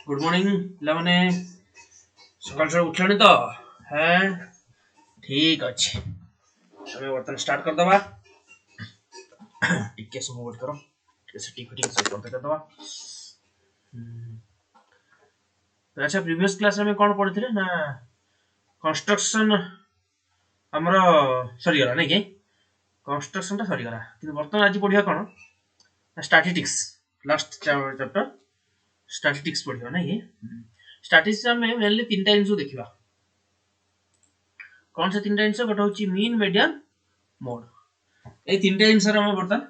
Good morning पिलाने सकाल सकाल उठलानी तो हाँ ठीक अच्छे हमें बर्तमान स्टार्ट कर दबा टिके सब वेट करो सेटिंग फिटिंग सब कर दबा। अच्छा प्रीवियस क्लास में कौन पढ़ी ना कंस्ट्रक्शन हमरो सरी गला नहीं कि कंस्ट्रक्शन टा सरी गला कि बर्तमान आज पढ़िया कौन स्टैटिस्टिक्स लास्ट चैप्टर स्टैटिस्टिक्स पढ़िया नहीं कि स्टैटिस्टिक्स में मेनली तीन टा जिंस देखिबा कौन से तीन टा जिंस गोटे होची मीन मीडियन मोड ए तीन टा जिंस रे हम बर्तमान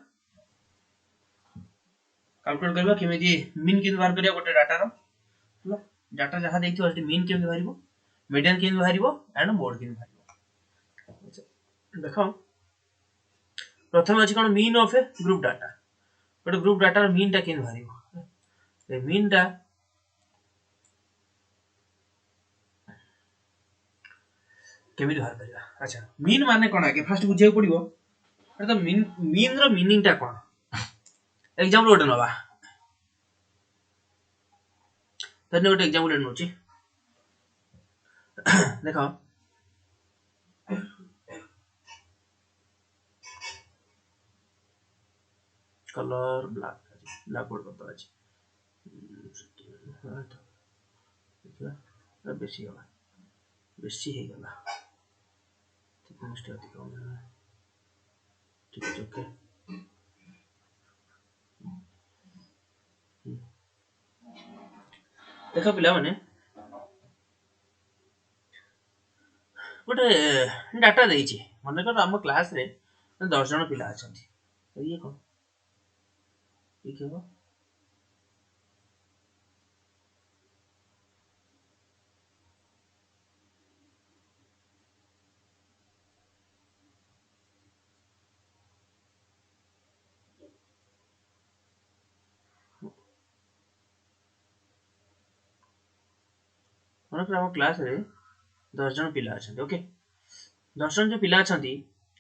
कैलकुलेट करबा केमिति मीन किन बाहर करिया गोटे डाटा रो डाटा जहाँ देखियो सेठी मीन केमिति बाहरिबो मीडियन केमिति बाहरिबो एंड मोड केमिति बाहरिबो देखो प्रथम अछि कोन mean of a group data गोटे ग्रुप डाटा रो मीन टा केमिति बाहरिबो ए मीन टा केमिति बाहर करिया। अच्छा मीन माने कोन आके फर्स्ट बुझिया पड़िबो तो मीन रो मीनिंग टा कोन एग्जांपल गोटे नबा तने गोटे एग्जांपल ले नोची देखो कलर ब्लैक बोर्ड करता अछि बेसी होला बेसी हे गला ठीक है अधिक होना ठीक है ओके देखो पिला माने गोटे डाटा देइछि माने कर हम क्लास रे 10 जन पिला अछंती तो ये कोन ठीक है माने कर हम क्लास रे 10 जन पिला अछंती ओके 10 जन जो पिला अछंती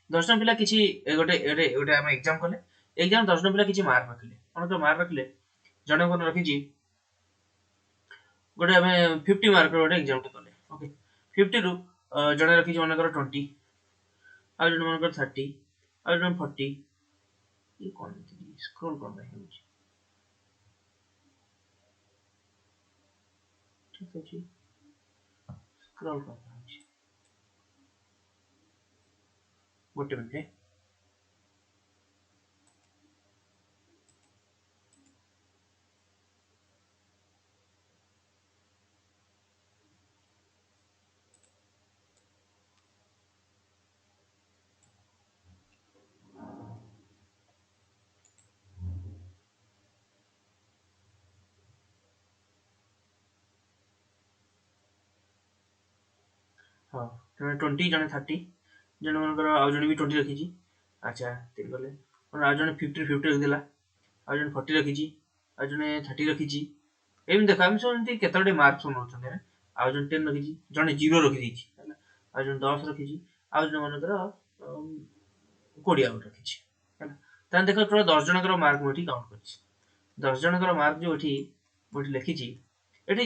10 जन पिला किछि गोटे गोटे हम एग्जाम कले एग्जाम 10 जन पिला किछि मार्क रखले माने तो मार्क रखले जने कोन रखि जी गोटे हमें 50 मार्क रो गोटे एग्जाम कले ओके 50 रु जने रखि जी माने कर 20 आ जने माने कर 30 आ जने 40 ये कौन स्क्रॉल कर रहे हैं ठीक है जी स्क्रॉल कर रहा है गोटे मिनट हाँ जने 20 जने 30 जने माने कर आ जने भी 20 रखि जी अच्छा तीन गले और आ जने 50 50 रख देला आ जने 40 रखि जी आ जने 30 रखि जी एम देखा हम सोनती केतोडे मार्क्स न होचंदे आ जने 10 रखि जी जने 0 रखि दी छी आ जने 10 रखि जी आ जने माने कर 20 आउट रखि छी हैला तान देखो तोरा 10 जनकर मार्क मोठी काउंट करछि 10 जनकर मार्क जो एठी मोठी लिखि छी एठी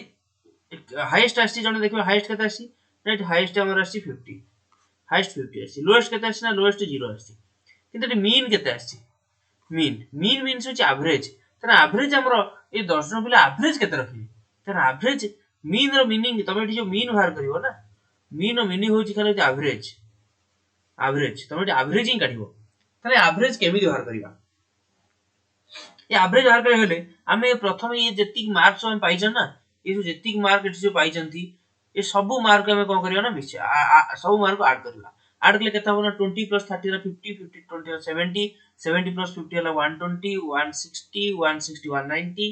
हाईएस्ट आसी जने देखिबो हाईएस्ट केते आसी राइट हाईएस्ट हमर आसी 50 हाईएस्ट 50 आसी लोएस्ट केते आसी ना लोएस्ट 0 आसी किंतु एठी मीन केते आसी मीन मीन मीन्स होची एवरेज तर एवरेज हमरो ए 10 जन पिला एवरेज केते रखिबे तर एवरेज मीन रो मीनिंग तमे एठी जो मीन बाहर करिवो ना मीन रो मीनिंग होची खाली एवरेज एवरेज तमे एठी एवरेज ही काढिवो ताले एवरेज केमिति बाहर करिवा ये एवरेज बाहर करे हेले हमें प्रथम ये जेतिक मार्क्स हम पाइछ ना ये जो जेतिक मार्क एठी जो पाइछंती ये सब मार्क हमें कोन करियो ना मिस सब मार्क को ऐड करला ऐड करले केता होना 20 + 30 ला 50 50 20 70 70 + 50 ला 120 160 160 190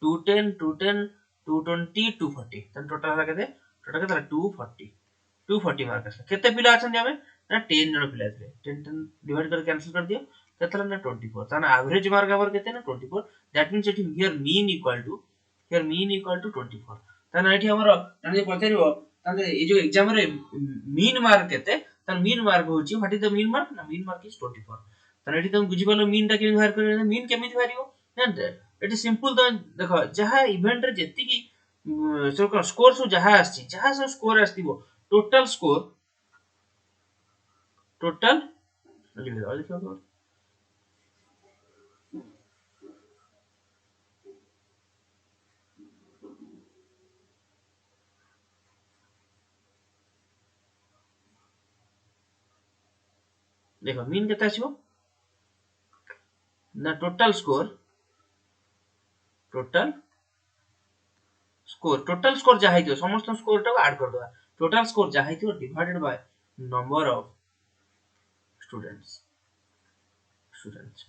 210 210 220 240 तन टोटल हला केते 240 240 मार्क आसला केते पिला अछन हमें ना 10 जन पिला थे 10 10 डिवाइड कर कैंसिल कर दियो केतला ना 24 ताना एवरेज मार्क हमर केते ना 24 that means it here mean equal to 24 ताना एठी हमर ताने पचारिबो ताने ए जो एग्जाम रे मीन मार्क केते तान मीन मार्क होची what is the mean mark ना मीन मार्क इज 24 ताने एठी तुम बुझी पालो मीन टा केमि बाहर करे मीन केमिति बाहरिबो ना एठी सिंपल तो देखो जहा इवेंट रे जेति की स्कोर सब जहाँ आसी जहाँ सब स्कोर आसथिबो टोटल स्कोर टोटल देख मीन केते आसीबो ना टोटल स्कोर टोटल स्कोर जहाँ हिथिबो समस्त स्कोर टाको ऐड कर दवा टोटल स्कोर जहाँ हिथिबो divided by number of students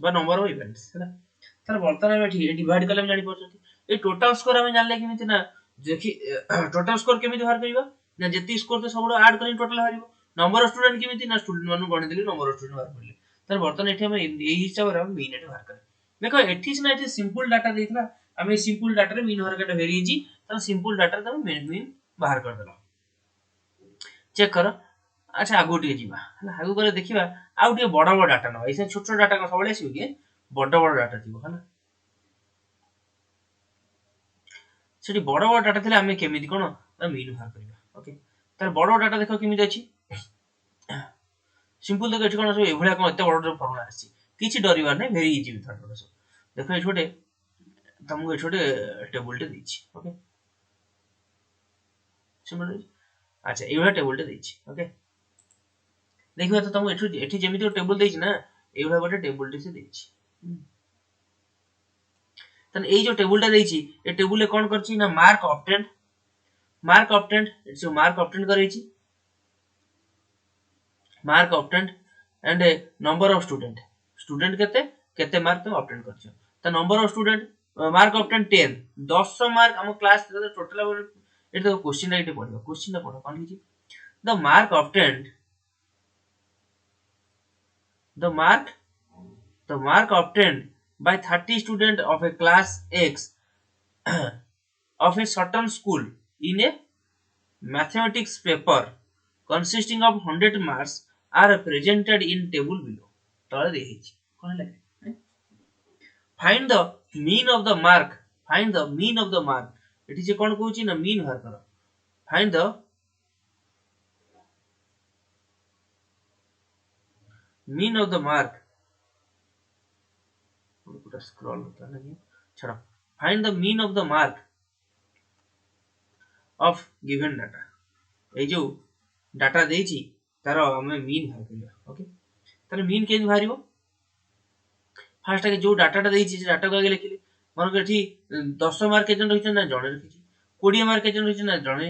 बा नंबर ऑफ इवेंट्स है ना तार वर्तमान में ठीक डिवाइड कले हम जानि परछथि ए टोटल स्कोर हम जानले केमिति ना देखि टोटल स्कोर केमिति बाहर करिबा ना जति स्कोर तो सब ऐड करी टोटल हारिबो नंबर ऑफ स्टूडेंट केमिति ना स्टूडेंट मानु गणि देली नंबर ऑफ स्टूडेंट बाहर करले तार वर्तमान एठी हम एई हिसाब रे हम मीन एठी बाहर करे देखो एठी सिना एठी सिंपल डाटा देइथला हम ए सिंपल डाटा रे मीन बाहर करले वेरी इजी त सिंपल डाटा रे मीन बाहर कर देला चेक करो अच्छा आगो टिके जीवा हला आगो करे देखिबा आउ टिके बड़ बड़ डाटा न ऐसे छोट छोट डाटा को सबले आसीबो कि बड़ बड़ डाटा थिबो हला सेठी बड़ बड़ डाटा थिले हमें केमिति कोन मीन बाहर करबा ओके तार बड़ बड़ डाटा देखो केमिति अछि सिंपल देखो एठी कोन सब एभलिया कोन एते बड़ बड़ फॉर्मूला आछि किछि डरिबार नै वेरी इजी मेथड कोन सब देखो एठी छोटे तुमको एठी छोटे टेबल टे दिछि ओके सिंपल अच्छा एभलिया टेबल टे दिछि ओके देखिबा तो तुमको एठी एठी जेमिति टेबल देछि ना एभलिया गोटे टेबल टे से देछि तन ए जो टेबल टा देछि ए टेबल ले कोन करछि ना mark obtained its mark obtained करैछि mark obtained and number of student केते केते मार्क तो ऑब्टेन्ड करछ त number of student mark obtained 10 10 mark हम क्लास टोटल एट तो क्वेश्चन रे पढिबो क्वेश्चन रे पढो कोन लिखि the mark obtained by 30 students of a class X of a certain school in a mathematics paper consisting of 100 marks are presented in table below तळे देहिछि कोन लागे find the mean of the mark एठी जे कोन कहूछि ना mean बाहर करो find the mean of the mark पूरा scroll होता है छोड़ो find the mean of the mark of given data ए जो डाटा देछि तार हमें मीन बाहर करिया ओके तार मीन केन बाहरिबो फर्स्ट के जो डाटाटा देछि से डाटा को आगे लिखिले मन के एठी 10 मार्क केजन रहिछ ना जणे रखिछि 20 मार्क केजन रहिछ ना जणे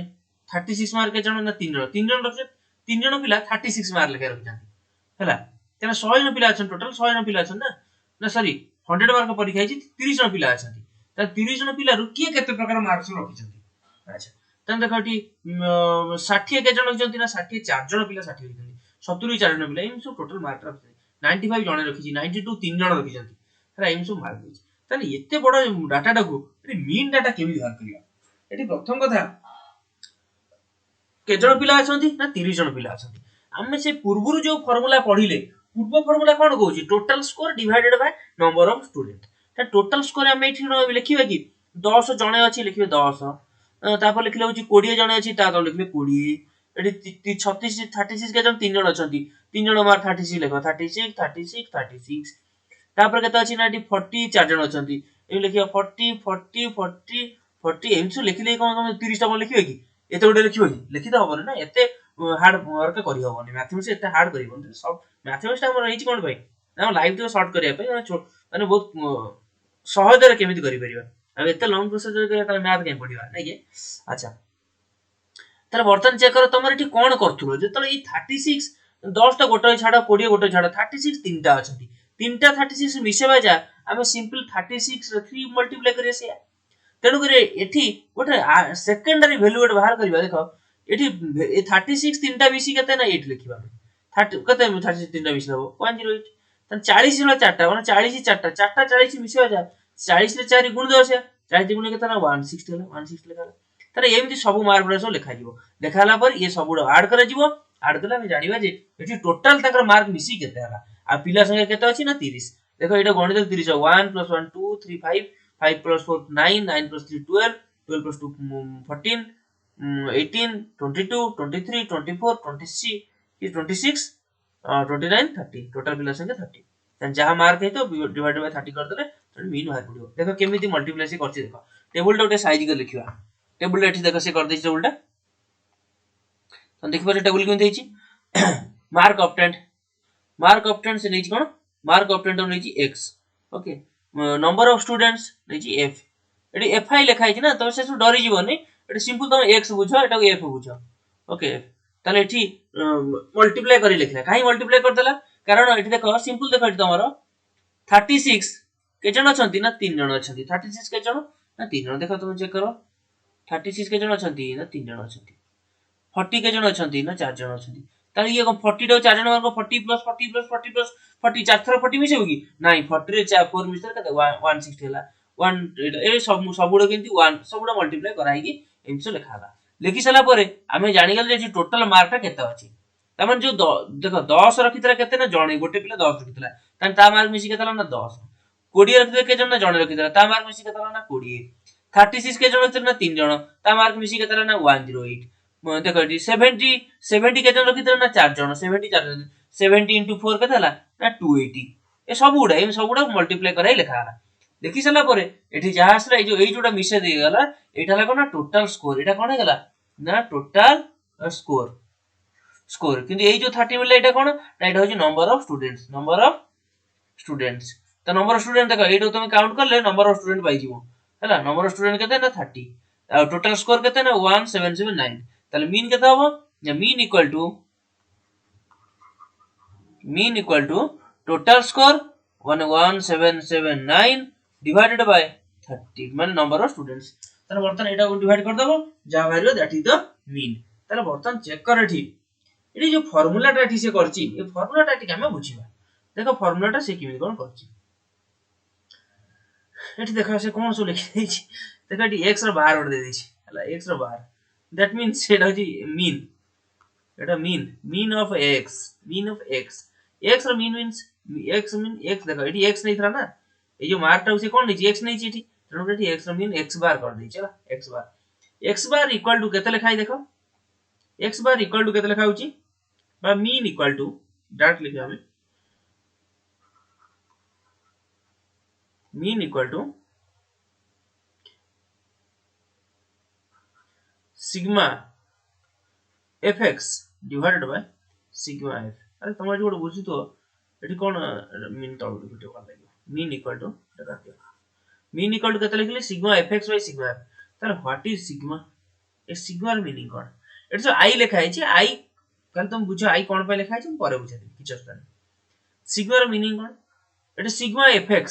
36 मार्क केजन ना 3 जण रखिछ 3 जण पिला 36 मार्क लेके रखिछन्ति हला तेना 100 जण पिला अछन टोटल 100 जण पिला अछन ना सॉरी 100 मार्क परीक्षा है 30 जण पिला अछन्ति त 30 जण पिला रु किए केते प्रकार मार्क्स रखिछन्ति अच्छा तन देखो एठी 60 के जण रखिछन्ति ना 60 4 जण पिला 60 रखिछन्ति 70 4 जण पिला एम सब टोटल मार्क रखिछन्ति 95 जण रखिछि 92 3 जण रखिछन्ति हला एम सब मार्क दिछि तने एते बड डाटा टाको एठी मीन डाटा केमि बाहर करिया एठी प्रथम कथा के जण पिला अछन्ति ना 30 जण पिला अछन्ति हमें से पूर्वरु जो फार्मूला पढिले पूर्व फार्मूला कोन कहउछि total score divided by number of student त टोटल स्कोर हम एठी लिखिबा कि 10 जणे अछि लिखिबे 10 तापर लिखले होछि 20 जणे अछि ता तो लिखले 20 एठी 36 36 के जण 3 जण अछन्ति 3 जण मार 36 लिखो 36 तापर केते अछि ना एठी 40 4 जण अछन्ति ए लिखिबा 40 एमसु लिखले कोन 30 टा लिखिबे कि एते गोटे लिखिबो कि लिखि त हबो ना एते हार्ड वर्क करि हबोनी मैथमेटिक्स एते हार्ड करिबोनी सब मैथमेटिक्स हमर रहिछि कोन भाई हम लाइव तो शॉर्ट करिया पे माने बहुत सहज रे केमिति करि परिबा अब एते लॉन्ग प्रोसेस रे त मैथ के पढिबा नै के अच्छा तार बर्तन चेक करो तमर एठी कोन करथुलो जेतले ई 36 10 टा गोटे छाडा 20 गोटे छाडा 36 तीनटा अछंती तीनटा 36 मिसेबा जा हम सिंपल 36 रे 3 मल्टीप्लाई करिया से तेनु करे एठी गोटे सेकेंडरी वैल्यू गोटे बाहर करबा देखो एठी 36 तीनटा बीसी केते ना 8 लिखिबा 30 केते 36 तीनटा बीसी लेबो 108 तन 40 रे चारटा माने 40 चारटा 40 मिसेबा जा 40 रे 4 गुण 10 40 गुण केते ना 160 लिखा तारे एमती सब मार्क रे सब लिखा जिवो देखाला पर ये सब ऐड करा जिवो ऐड कला हम जानिबा जे एठी टोटल तकर मार्क मिसी केते हला आ पिला संख्या केते अछि ना 30 देखो एटा गणित 30 1 + 1 2 3 5 5 + 4 9 9 + 3 12 12 plus 2 14 18 22 23 24 26 29 30 टोटल पिला संख्या 30 देन जहां मार्क है तो डिवाइडेड बाय 30 कर देले तो मीन बाहर पड़ियो देखो केमिति मल्टीप्लाई से करछि देखो टेबल टा साइज कर लिखिवा टेबल एठी देखो से कर दै टेबल टा तो देखि पारे टेबल केमिति हेछि मार्क ऑब्टेंड से नेछि कोन मार्क ऑब्टेंड तो नेछि x okay number of students नेछि f एटी fi लिखा है ना तो से डरी जीवनी एटी सिंपल तुम x बुझो एटा f बुझो ओके ताले एठी मल्टीप्लाई करी लिखला काई मल्टीप्लाई कर देला कारण एठी देखो सिंपल देखो एठी तमरो 36 के जण अछंती ना 3 जण अछंती 36 के जण ना 3 जण देखो तुम चेक करो 36 के जण अछंती ना 3 जण अछंती 40 के जण अछंती ना 4 जण अछंती ताले ये 40 टा 4 जण मानको 40 प्लस 40 प्लस 40 प्लस 40 4 थर 40 मिसे होगी नाही 40 रे 4 मिसे कते 160 होला 1 ए सब सबुडो केंती 1 सबुडो मल्टीप्लाई कराई की एमसो लिखाला लिखि सला परे आमे जानि गेल जे टोटल मार्क ता केते अछि तमन जो देखो 10 रखितला केते ना जणे गोटे पिला 10 रखितला तन ता मार्क मिसी केतला ना 10 20 रखितला के जण ना जणे रखितला ता मार्क मिसी केतला ना 20 36 के जण रखितला ना 3 जण ता मार्क मिसी केतला ना 108 देखो 70 के जण रखितला ना 4 जण 70 into 4 केतला ना 280 ए सबुडा मल्टीप्लाई कराई लिखाला देखि सला परे एठी जहा आसला ए जोटा मिसे दे गला एटा लागो ना टोटल स्कोर एटा कोन हेगला ना टोटल स्कोर किंतु ए जो 30 मिले एटा कोन ना एटा होची नंबर ऑफ स्टूडेंट्स तो नंबर ऑफ स्टूडेंट देखो एटा तुम काउंट करले नंबर ऑफ स्टूडेंट पाई जीवो हैला नंबर ऑफ स्टूडेंट केते ना 30 आ टोटल स्कोर केते ना 1779 ताले मीन केते हबो या mean equal to total score 1779 divided by 30 माने नंबर ऑफ स्टूडेंट्स ताले बर्तन एटा को डिवाइड कर दबो जा भाइरो दैट इज द मीन ताले बर्तन चेक कर एठी जो फार्मूला टा एठी से करची ए फार्मूला टा एठी हमें बुझिबा देखो फार्मूला टा से किमे कोन करची एठी देखो से कोन सो लिखि दैछि देखो एठी x रो बाहर ओड दे दैछि हला x रो बाहर दैट मींस सेटा होची मीन एटा मीन ऑफ x x रो मीन मींस x देखो एठी x नहीं था ना ये जो मार्क टा से कोन नहीं x नहीं एठी तनो एठी x रो मीन x बार कर दै चला x बार इक्वल टू केते लिखाई देखो x बार इक्वल टू केते लिखा होची बा मीन इक्वल टू डायरेक्ट लिखे हमें mean equal to sigma fx divided by sigma f अरे तमरा जो बुझी तो एठी कोन मीन तळ वीडियो कर लागो मीन इक्वल टू केते लिखले sigma fx by sigma f तार व्हाट इज सिग्मा ए सिग्मा र मीनिंग कोन एठी जो i लिखा है i कल तुम बुझो i कोन पे लिखा है परे बुझा दे किछ असता सिग्मा र मीनिंग कोन एठी सिग्मा fx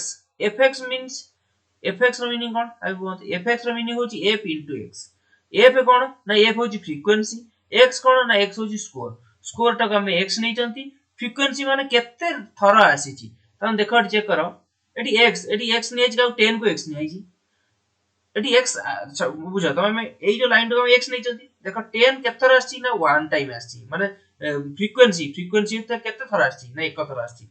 मींस fx रो मीनिंग कोन आई बोलत fx रो मीनिंग होची f into x f कोन ना f होची फ्रीक्वेंसी x कोन ना x होची स्कोर टा हम x नै चंती फ्रीक्वेंसी माने केते थरा आसी छी तन देखो चेक करो एठी x नै छी 10 को x नै आइची एठी x बुझा तो मैं ए जो लाइन तो x नै चंती देखो 10 केते थरा आसी ना 1 टाइम आसी माने फ्रीक्वेंसी तो केते थरा आसी ना एक थरा आसी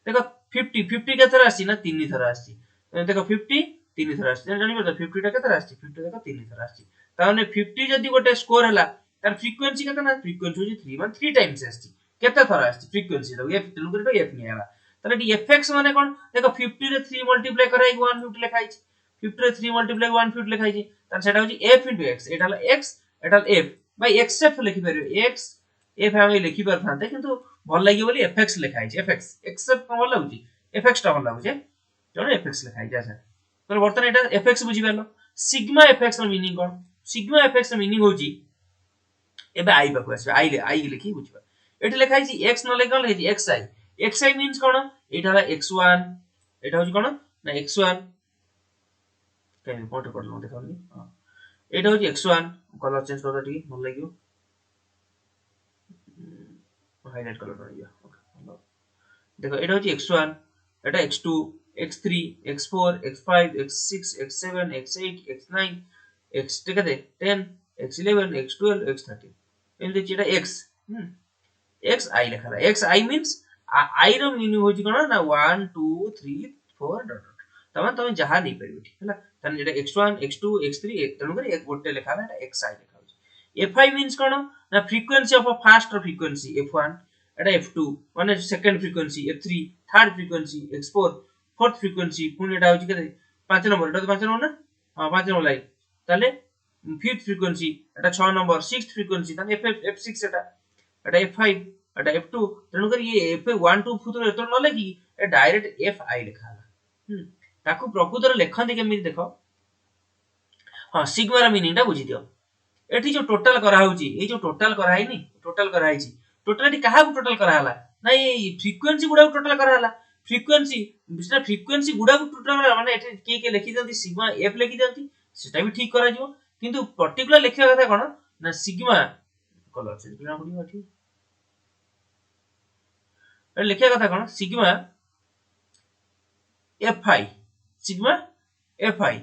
देखो 50 के थरा आसी ना 3 थरा आसी देखो 50 3 थरा आसी जानि बता 50 टा के थरा आसी 50 देखो 3 थरा आसी ताने 50 जदी गोटे स्कोर हला तार फ्रीक्वेंसी केते ना फ्रीक्वेंसी होची 3 मान 3 टाइम्स आसी केते थरा आसी फ्रीक्वेंसी तो f तेलु करे f नै आला ताले डी fx माने कोन देखो 50 रे 3 मल्टीप्लाई कराई 150 लिखाई छी 50 रे 3 मल्टीप्लाई 150 लिखाई छी तार सेटा होची f x एटा हला x एटा हला f बाय x f लिखि परियो x f हम लिखि पर थाते किंतु भल लागि बोली fx लिखाई छी fx x f कोन लागुची fx टा भल लागुची जने fx लिखाई जा सर तो बर्तन एटा fx बुझि परलो सिग्मा fx रो मीनिंग कोन सिग्मा fx रो मीनिंग होची एबे i बाकु आसे i लिखि बुझि पर एठी लिखाई छी x न लिखल है xi मींस कोन एटा हला x1 एटा होची कोन ना x1 केन फोटो करलो देखौनी हां एटा होची x1 कलर चेंज कर दी भल लागियो हाइलाइट कलर रहियो ओके देखो एटा होची x1 एटा x2 x3 x4 x5 x6 x7 x8 x9 x केते 10 x11 x12 x13 एमते चीटा x x i लिखला x i मींस i रो मीनिंग होची कोन ना 1 2 3 4 डॉट तमाम तुम जहाँ नहीं पारिबो ठीक है ताने एटा x1 x2 x3 तनु कर एक गोटे लिखा है एटा xi लिखा हो fi मींस कोन ना frequency of a fast frequency f1 Etah f2 माने second frequency f3 third frequency x4 fourth frequency पुनी एटा होची के 5 नंबर एटा 5 नंबर ना हां 5 नंबर लाई ताले फिफ्थ फ्रीक्वेंसी एटा 6 नंबर सिक्स्थ फ्रीक्वेंसी ताने f6 एटा f5 एटा f2 तनु कर ये f1 2 फुतरो एतो न लगी ए डायरेक्ट fi लिखा है ताकू प्रकृतर लेखन्ति केमिति देखो हां सिग्मा रा मीनिंग टा बुझी दियो एठी जो टोटल करा होची ए जो टोटल करा है नी टोटल करा है छी टोटल एठी कहा टोटल करा हला ना ये फ्रीक्वेंसी गुडा टोटल करा हला फ्रीक्वेंसी बिना फ्रीक्वेंसी गुडा टोटल करा माने एठी के लिखि दंती सिग्मा f लिखि दंती सेटा भी ठीक करा जिवो किंतु पर्टिकुलर लिखिया कथा कोन ना सिग्मा कलर चेंज करना पड़ियो एठी ए लिखिया कथा कोन sigma fi sigma fi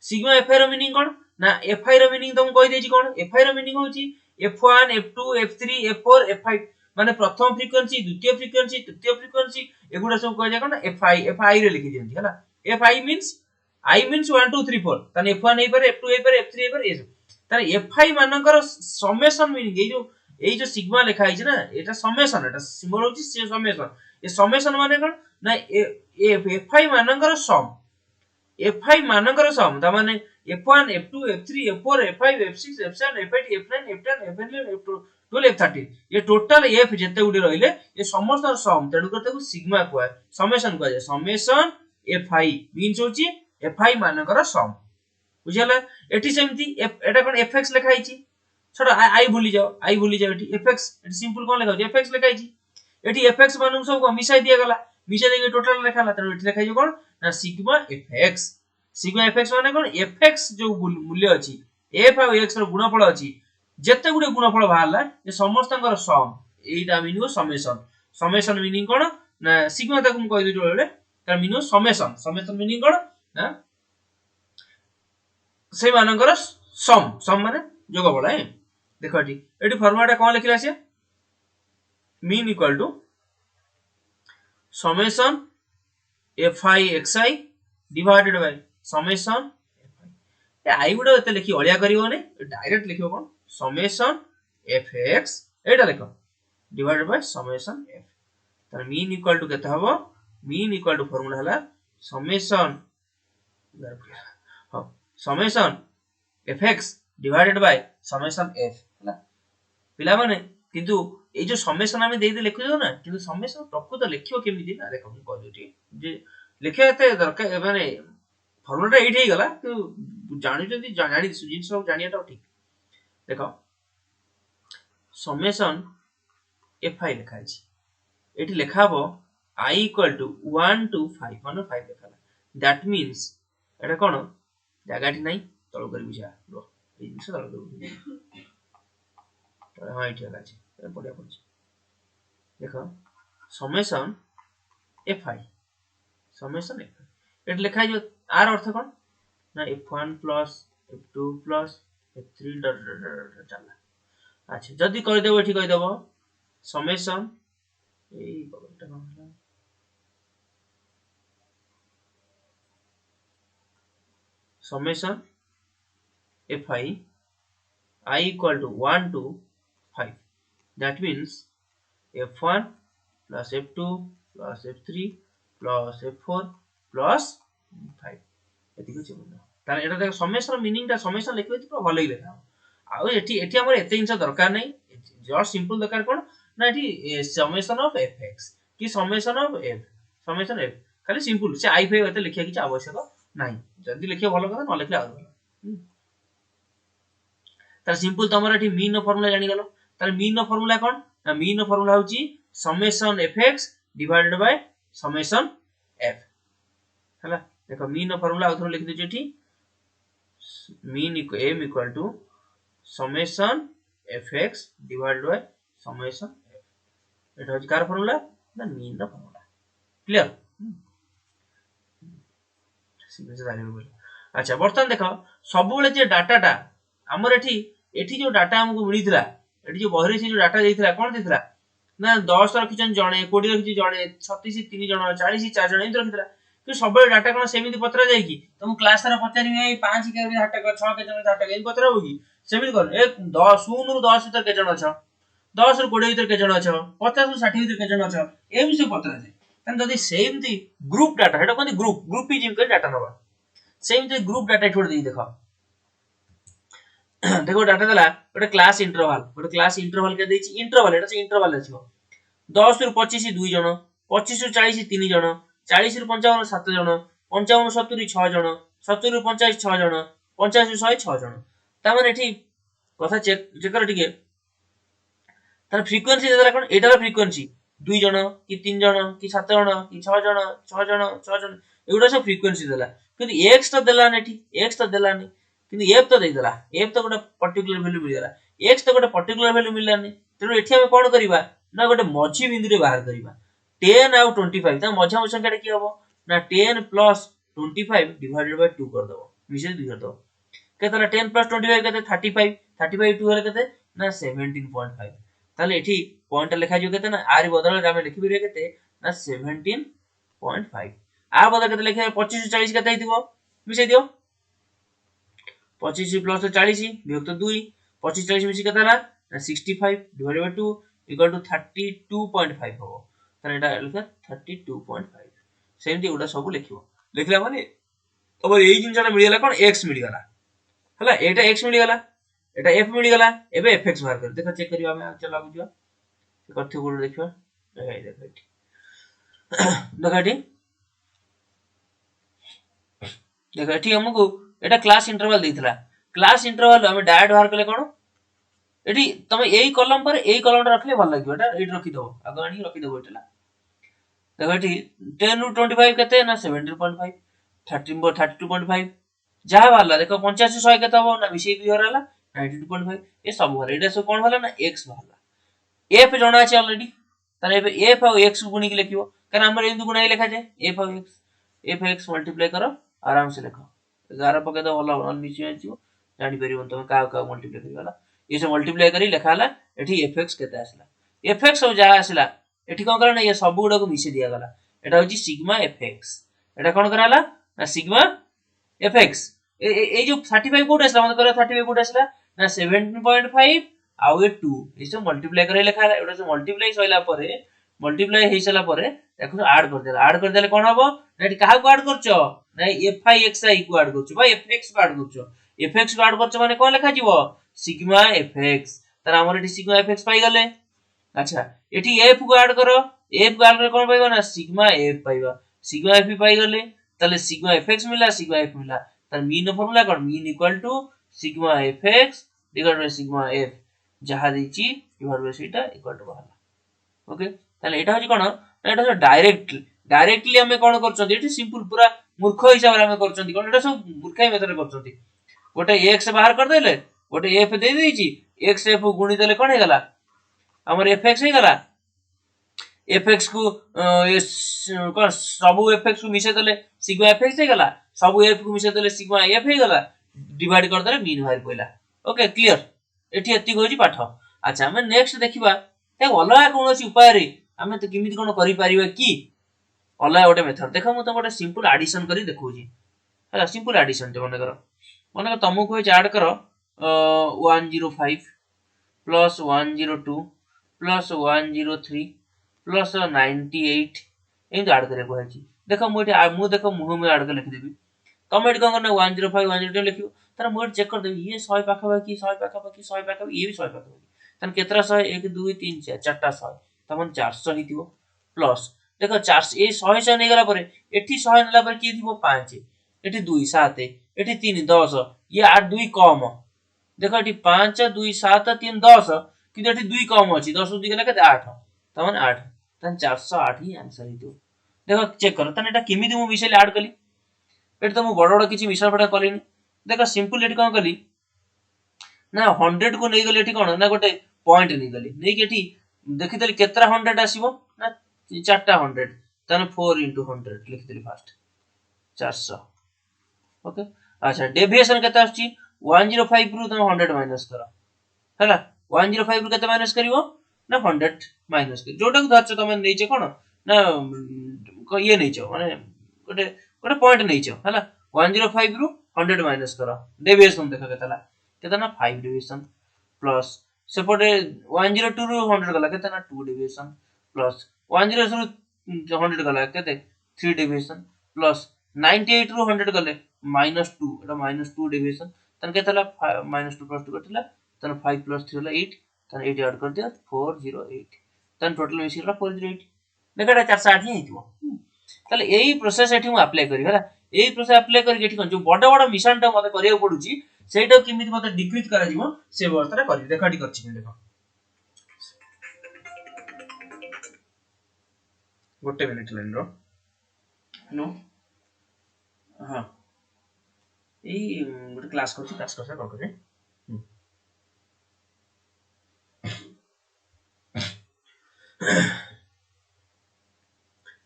sigma fi रो मीनिंग कोन ना fi रो मीनिंग तुम कहि देछि कोन fi रो मीनिंग होछि f1 f2 f3 f4 f5 माने प्रथम फ्रीक्वेंसी द्वितीय फ्रीक्वेंसी तृतीय फ्रीक्वेंसी एगुडा सब कह जा कोन fi रे लिखि दियंती हला fi मींस I means 1 2 3 4 तने f1 हे पर f2 हे पर f3 हे पर ए तने fi मानकर समेशन मीनिंग ए जो सिग्मा लिखा है ना एटा समेशन एटा सिंबल होछि से समेशन ए समेशन माने कोन ना ए fi मानकर सम fi मानकर सम त माने f1 f2 f3 f4 f5 f6 f7 f8 f9 f10 f11 f12 f13 ये टोटल f जेते उडी रहिले ये समस्त सम तेडु कर ताकू सिग्मा कोआ समेशन कोआ जाय समेशन fi मींस होछि fi मानकर सम बुझियला एठी सेमती एटा कोन fx लिखा हिची छोड़ आई भूली जाओ एठी fx एठी सिंपल कोन लिखा हो fx लिखा हिची एठी fx मानु सब को मिसाई दिया गला मिसाई देके टोटल लिखाला त एठी लिखा हियो कोन ना सिग्मा fx माने कोन fx जो मूल्य अछि f और x रो गुणफल अछि जेते गुडे गुणफल बाहरला ये समस्तंकर सम एटा मीनिंग समेशन मीनिंग कोन ना सिग्मा तक हम कहि दियो बेले तार मीनिंग समेशन मीनिंग कोन ना से मानकर सम माने जोगफल है देखो एटी फॉर्मूला कोन लिखिला से mean equal to summation fi xi divided by summation ए आई गुडा एते लिखि अलिया करिवो ने डायरेक्ट लिखियो कोन समेशन fx एटा लिखो डिवाइडेड बाय समेशन f त मीन इक्वल टू केते हबो मीन इक्वल टू फार्मूला हला समेशन हां summation fx divided by summation f हला पिला माने किंतु ए जो समेशन हमें दे दे लिखियो ना किंतु समेशन प्रकृत लिखियो केमिति ना देखो हम कह देटी जे लिखिया एते दरकार माने फार्मूला एठी हे गला तो जानि जदी जानि जिन सब जानियाटा ठीक देखो समेशन fi लिखा अछि एठी लिखा हबो I equal to 1 to 5 माने 5 लिखाला दैट मींस एटा कोन जागाटी नै तळ करी बुझा लो ए जिंस तळ करी हां एठी लगा अछि पडिया पडछि देखो समेशन fi एट लिखा जो आर अर्थ कोन ना f1 plus f2 plus f3 चला अच्छा जदी कहि देबो एठी कहि देबो समेशन ए बगलटा कोन summation fi I equal to 1 to 5 that means f1 plus f2 plus f3 plus f4 plus 5 एतिको छै बोल तार एटा देख समेशन मीनिंग ता समेशन लिखबे त भले ही लेखा आ एठी हमर एते इंसा दरकार नै जस्ट सिंपल दरकार कोन ना एठी समेशन ऑफ fx की summation of f summation f खाली सिंपल से आई फे एते लिखिया कि आवश्यक नै जदी लिखिया भलो कथा न लिखले आ तार सिंपल तमर एठी मीन फार्मूला जानि गेलो तार मीन फार्मूला कोन ना मीन फार्मूला होची summation fx divided by summation f हला देखो मीन फार्मूला उधर लिख दे एठी mean m equal to summation fx divided by summation f एटा होची कार फार्मूला ना मीन फार्मूला क्लियर सीधे जानि बोल अच्छा बर्तन देखो सब बेले जे डाटाटा हमर एठी जो डाटा हमको मिलितला एठी जो बहरे से जो डाटा देइतला कोन देइतला ना 10 रखिचन जणे 20 रखिचन जणे 36 3 जण 40 4 जण इन रखितला कि सब डाटा कोन सेमिति पत्रा जाय कि तुम क्लास रा पचारि ए 5 के भी डाटा 6 के जन डाटा ए पत्रा हो कि सेमिति कोन एक 10 0 रु 10 भीतर के जन अछ 10 रु 20 भीतर के जन अछ 50 रु 60 भीतर के जन अछ ए भी से पत्रा जाय तन जदी सेमिति ग्रुप डाटा हेटा कोन ग्रुप ही जिम के डाटा नबा सेमिति ग्रुप डाटा छोड़ दी देखो देखो डाटा देला गोटे क्लास इंटरवल के देछि इंटरवल एटा से इंटरवल अछि 10 रु 25 2 जन 25 रु 40 3 जन 40 रु 55 7 जन 55 रु 70 6 जन 70 रु 50 6 जन 50 रु 100 6 जन ता माने एठी कथा चेक कर ठीक है तार फ्रीक्वेंसी देला कोन एटार फ्रीक्वेंसी 2 जन कि 3 जन कि 7 जन कि 6 जन 6 जन 6 जन एगुडा सब फ्रीक्वेंसी देला किंतु एक्स तो देला ने एठी एक्स तो देला ने किंतु एफ तो देला एफ तो गोटे पर्टिकुलर वैल्यू मिल गेला एक्स तो गोटे पर्टिकुलर वैल्यू मिलला ने तेनो एठी हम कोन करिबा ना गोटे मझी बिंदु रे बाहर करिबा 10 आउ 25 ता मझा संख्या रे की हबो ना 10 प्लस 25 डिवाइडेड बाय 2 कर दबो मिसे 2 कर दबो केतला 10 प्लस 25 केते 35 35 2 केते ना 17.5 ताले एठी पॉइंट लिखा जो केते ना आर बदल रे हम लिखि बिरे केते ना 17.5 आ बदल केते लिखे 25 40 केते हितबो मिसे दियो 25 प्लस 40 विभक्त 2 25 40 मिसी केते ना 65 डिवाइडेड बाय 2 इक्वल टू 32.5 हो ताने एटा लिखा 32.5 सेमती उडा सब लिखिबो लिखला माने तबर एई जिनसटा मिल गेला कोन x मिल गेला हला एटा x मिल गेला एटा f मिल गेला एबे fx बाहर कर देखो चेक करियो हम चला बुझियो कथि गुड देखियो ए देखो देखो एठी हमको एटा क्लास इंटरवल देइथला क्लास इंटरवल हम डायरेक्ट बाहर करले कोन एठी तमे एई कॉलम पर एई कॉलम रखले भल लागियो एटा एठी रखि दो आगो आनी रखि दो एटला देखो एठी 10 रु 25 केते ना 17.5 32.5 जहा वाला देखो 85 100 केते हो ना विषय भी हरला 92.5 ए सब हर एटा सब कोन होला ना x वाला f जणा अछि ऑलरेडी तने f और x गुणी के लिखियो कारण हमर एंदु गुणाई लिखा जाय f और x मल्टीप्लाई करो आराम से लिखो 11 पके दो होला ऑन नीचे आछियो जानि परिबन तमे का मल्टीप्लाई करिवाला ये से मल्टीप्लाई करी लिखाला एठी fx केते आसला fx सब जा आसला एठी कोन करना ये सब गुडा को मिसे दिया गला एटा होची सिग्मा fx एटा कोन कराला ना सिग्मा fx ए जो 35 कोड आसला मतलब कर 35 कोड आसला ना 17.5 आउ ए 2 ए सब मल्टीप्लाई करे लिखाला एटा से मल्टीप्लाई सइला परे मल्टीप्लाई हेइ सला परे देखो ऐड कर देले कोन हबो ना एठी काहा को ऐड करछो ना fi को ऐड करछो भाई fx को ऐड करछो fx को ऐड करछो माने कोन लिखा जीवो सिग्मा fx तर हमर एठी सिग्मा fx पाई गले अच्छा एठी f को ऐड करो f को ऐड करे कोन पाइबो ना सिग्मा f पाइबा सिग्मा f पाई गले तले सिग्मा fx मिला सिग्मा f मिला तर मीन फार्मूला कोन mean equal to sigma fx divided by sigma f जहा देची डिवाइड बाय सेटा इक्वल टू बहला ओके तले एटा होची कोन एटा डायरेक्टली हमें कोन करछों एठी सिंपल पूरा मूर्ख हिसाब रे हमें करछों कोन एटा सब मूर्खाई मेथड रे करछों गोटे x बाहर कर देले गोटे f दे देची x f गुणी देले कोन हे गला हमर fx हे गला fx को कोन सब fx को मिसे देले सिग्मा fx हे गला सब f को मिसे देले सिग्मा f हे गला डिवाइड कर देले मीन बाहर पइला ओके क्लियर एठी एति होची पाठ अच्छा हम नेक्स्ट देखिबा ते अलगा कोनोसी उपाय रे हमें तो किमिति कोन करि परिबा की अलगा गोटे मेथड देखो म तो गोटे सिंपल एडिशन करी देखौची हला सिंपल एडिशन ते मने तुमको ऐड करो 105 plus 102 plus 103 plus 98 and add करे कहछि देखो मु देखो मुह में ऐड कर लिख देबी तुम एट कोन 105 102 लिखियो तर मु चेक कर देबी ये 100 पाखा बाकी 100 पाखा बाकी 100 पाखा ये भी 100 पाखा बाकी तन केतरा 100 1 2 3 4 चारटा 100 तमन 400 हिथिबो प्लस देखो 400 ए 100 नै गला परे एठी 100 नेला पर की थिबो 5 एठी 2 7 एठी 3 10 ये 8 2 कम देखो एठी 5 2 7 3 10 किंतु एठी 2 कम अछि 10 2 गेला केते 8 तमन 8 तन 408 ही आंसर हिथिबो देखो चेक करो तन एटा किमिति मु विषय ऐड कली एटा तो मु बड़ किछि मिश्रण फटा कलिनी देखो सिंपल एटी कोन कली ना 100 को नै गली एटी कोन ना गोटे पॉइंट नै गली नै कि एटी देखि देली केतरा 100 आसीबो ना चारटा 100 तने 4 * 100 लिखि देली फर्स्ट 400 ओके अच्छा डेविएशन केते आछि 105 रु तुम 100 माइनस करो हैला 105 रु केते माइनस करिवो ना 100 माइनस कर जोटा को धरछ तुम नै छ कोन ना ये नै छ माने गोटे गोटे पॉइंट नहींच है 105 रु 100 माइनस कर डेविएशन देख केतना ना 5 डेविएशन प्लस सेपटे 102 रु 100 गला केतना 2 डेविएशन प्लस 100 रु 100 गला केते 3 डेविएशन प्लस 98 रु 100 गले -2 एटा -2 डेविएशन तन केतला -2 प्लस 2 कटला तन 5 प्लस 3 होला 8 तन 8 ऐड कर दिया 408 तन टोटल मिसी होला 408 देखा 408 ही हितबो ताले एही प्रोसेस एठी मु अप्लाई करी हला एही प्रोसेस अप्लाई करी एठी कोन जो बड़ बड़ मिशन ता मते करिया पडुची सेटा किमिति मते डिक्रीज करा जीवो से व्यवस्था करी देखाटी करछि देखो गोटे मिनिट लाइन रो नो हां एई गोटे क्लास करसा कॉल करे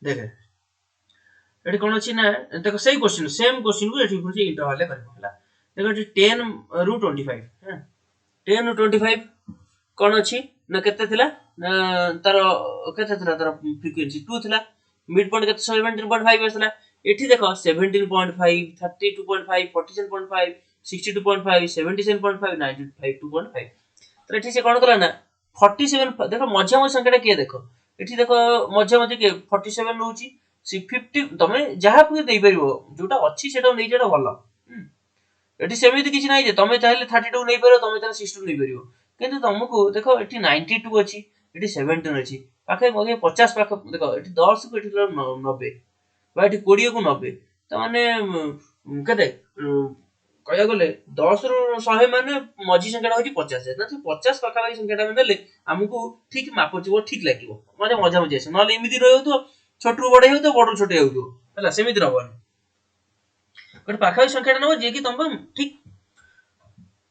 देखे एटी कोन अछि ना देखो सही क्वेश्चन सेम क्वेश्चन को एटी पुछि इंटरवल करबो हला देखो एटी 10 रु 25 हां 10 रु 25 कोन अछि ना केते थिला तार केते थिला तार फ्रीक्वेंसी 2 थिला मिड पॉइंट केते 17.5 आसला एठी देखो 17.5 32.5 47.5 62.5 77.5 95 2.5 तो एठी से कोन कला ना 47 देखो मध्य संख्याटा के देखो एठी देखो मध्य के 47 रहउची 50 तमे जहा को देई परिबो जोटा अछि सेटा नै जेटा भलो एठी सेमिति किछि नै जे तमे चाहिले 32 नै परिबो तमे चाहिले 62 नै परिबो किंतु तुमको देखो एठी 92 अछि एठी 17 अछि पाखे मगे 50 पाख देखो एठी 10 को एठी 90 बा एठी 20 को 90 त माने केते कहया गले 10 रु 100 माने मझी संख्याटा होची 50 ना 50 पाखा वाली संख्याटा में देले हमकु ठीक मापचिबो ठीक लागिवो माने मजा मजा से नले इमिति रहयो तो छोटू बडे हो तो बडू छोटे हो हला सेमिति रहबनी गोटे पाखा संख्याटा नबो जे कि तम ठीक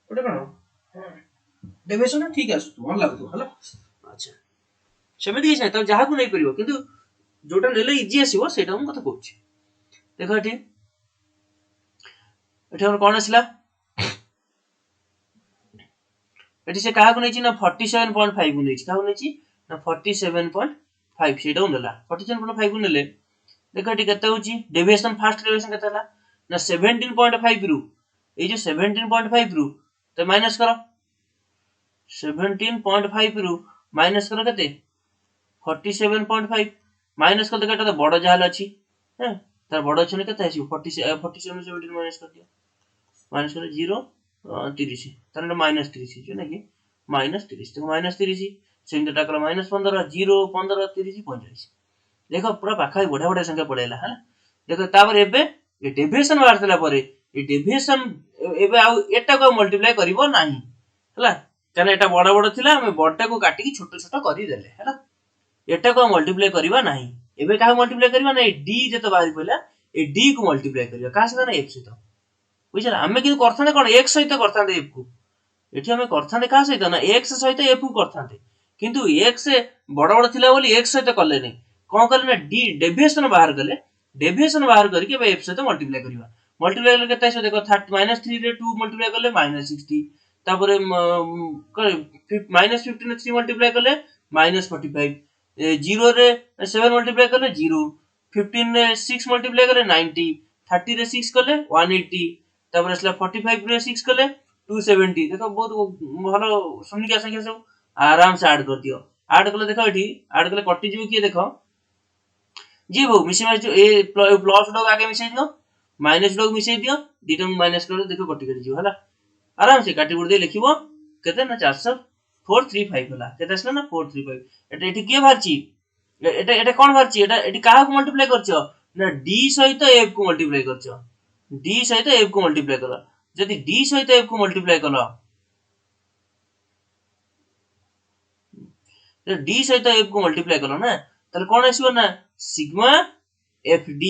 गोटे कोन डेविएशन ठीक आसु भल लागतो हला अच्छा सेमिति किछ नै त जहा को नै परिबो किंतु जोटा नेले इजी आसीबो सेटा हम कथा कहूची देखो एठी एठी हम कोन आसिला एठी से काहा को नै छि ना 47.5 को नै छि काहा को नै छि ना 47.5 सेटा उनला 47.5 को नेले देखो एठी केते होची डेविएशन फर्स्ट डेविएशन केते हला ना 17.5 रु ए जो 17.5 रु तो माइनस करो 17.5 रु माइनस करो केते 47.5 माइनस कर देखो तो बड़ जाहल अछि हैं तार बड़ अछि केते आसी 47 17 माइनस कर दियो माइनस कर 0 30 तार माइनस 30 जो ना कि माइनस 30 तो माइनस 30 सेंटा कला माइनस 15 0 15 30 45 देखो पूरा पाखा बढ़िया बढ़िया संख्या पड़ेला हां देखो तापर एबे ए डेविएशन बारतला परे ए डेविएशन एबे आ एटा को मल्टीप्लाई करिवो नाही हला कारण एटा बड़ बड़ थिला हम बड़टा को काटी की छोट छोट करी देले हला एटा को मल्टीप्लाई करिवा नाही एबे का मल्टीप्लाई करिवा नाही डी जतो बाहर पइला ए डी को मल्टीप्लाई करिवा का से ना f सहित बुझला हमें कि करथाने कोन x सहित करथाने f को एठी हमें करथाने का सहित ना x सहित f को करथाने किंतु x बड़ बड़ थिला बोली x सहित करले नै कोन करले ना डी डेविएशन बाहर करके बे f सहित मल्टीप्लाई करिवा मल्टीप्लाई करके केते आसे देखो 3 रे 2 मल्टीप्लाई करले -60 तापरे -15 ने 3 मल्टीप्लाई करले -45 0 रे 7 मल्टीप्लाई करले 0 15 रे 6 मल्टीप्लाई करले 90 30 रे 6 करले 180 तापरे असला 45 रे 6 करले 270 देखो बहुत भलो सुनिका संख्या सब आराम से ऐड कर दियो ऐड करले देखो एठी ऐड करले कटि जीव की देखो जी वो मिसी मार जो ए प्लस डॉग आगे मिसे दियो माइनस डॉग मिसे दियो दीटा माइनस कर देखो कटि कर जीव हला आराम से काटी बुड़ दे लिखिबो केते ना 435 होला केते असला ना 435 एटा एठी के भारची एटा कोन भारची एटी काहा को मल्टीप्लाई करछो ना d सहित f को मल्टीप्लाई करछो d सहित f को मल्टीप्लाई करो जदी d सहित f को मल्टीप्लाई कलो तो d सहित f को मल्टीप्लाई कलो ना तले कोन आसीबो ना सिग्मा fd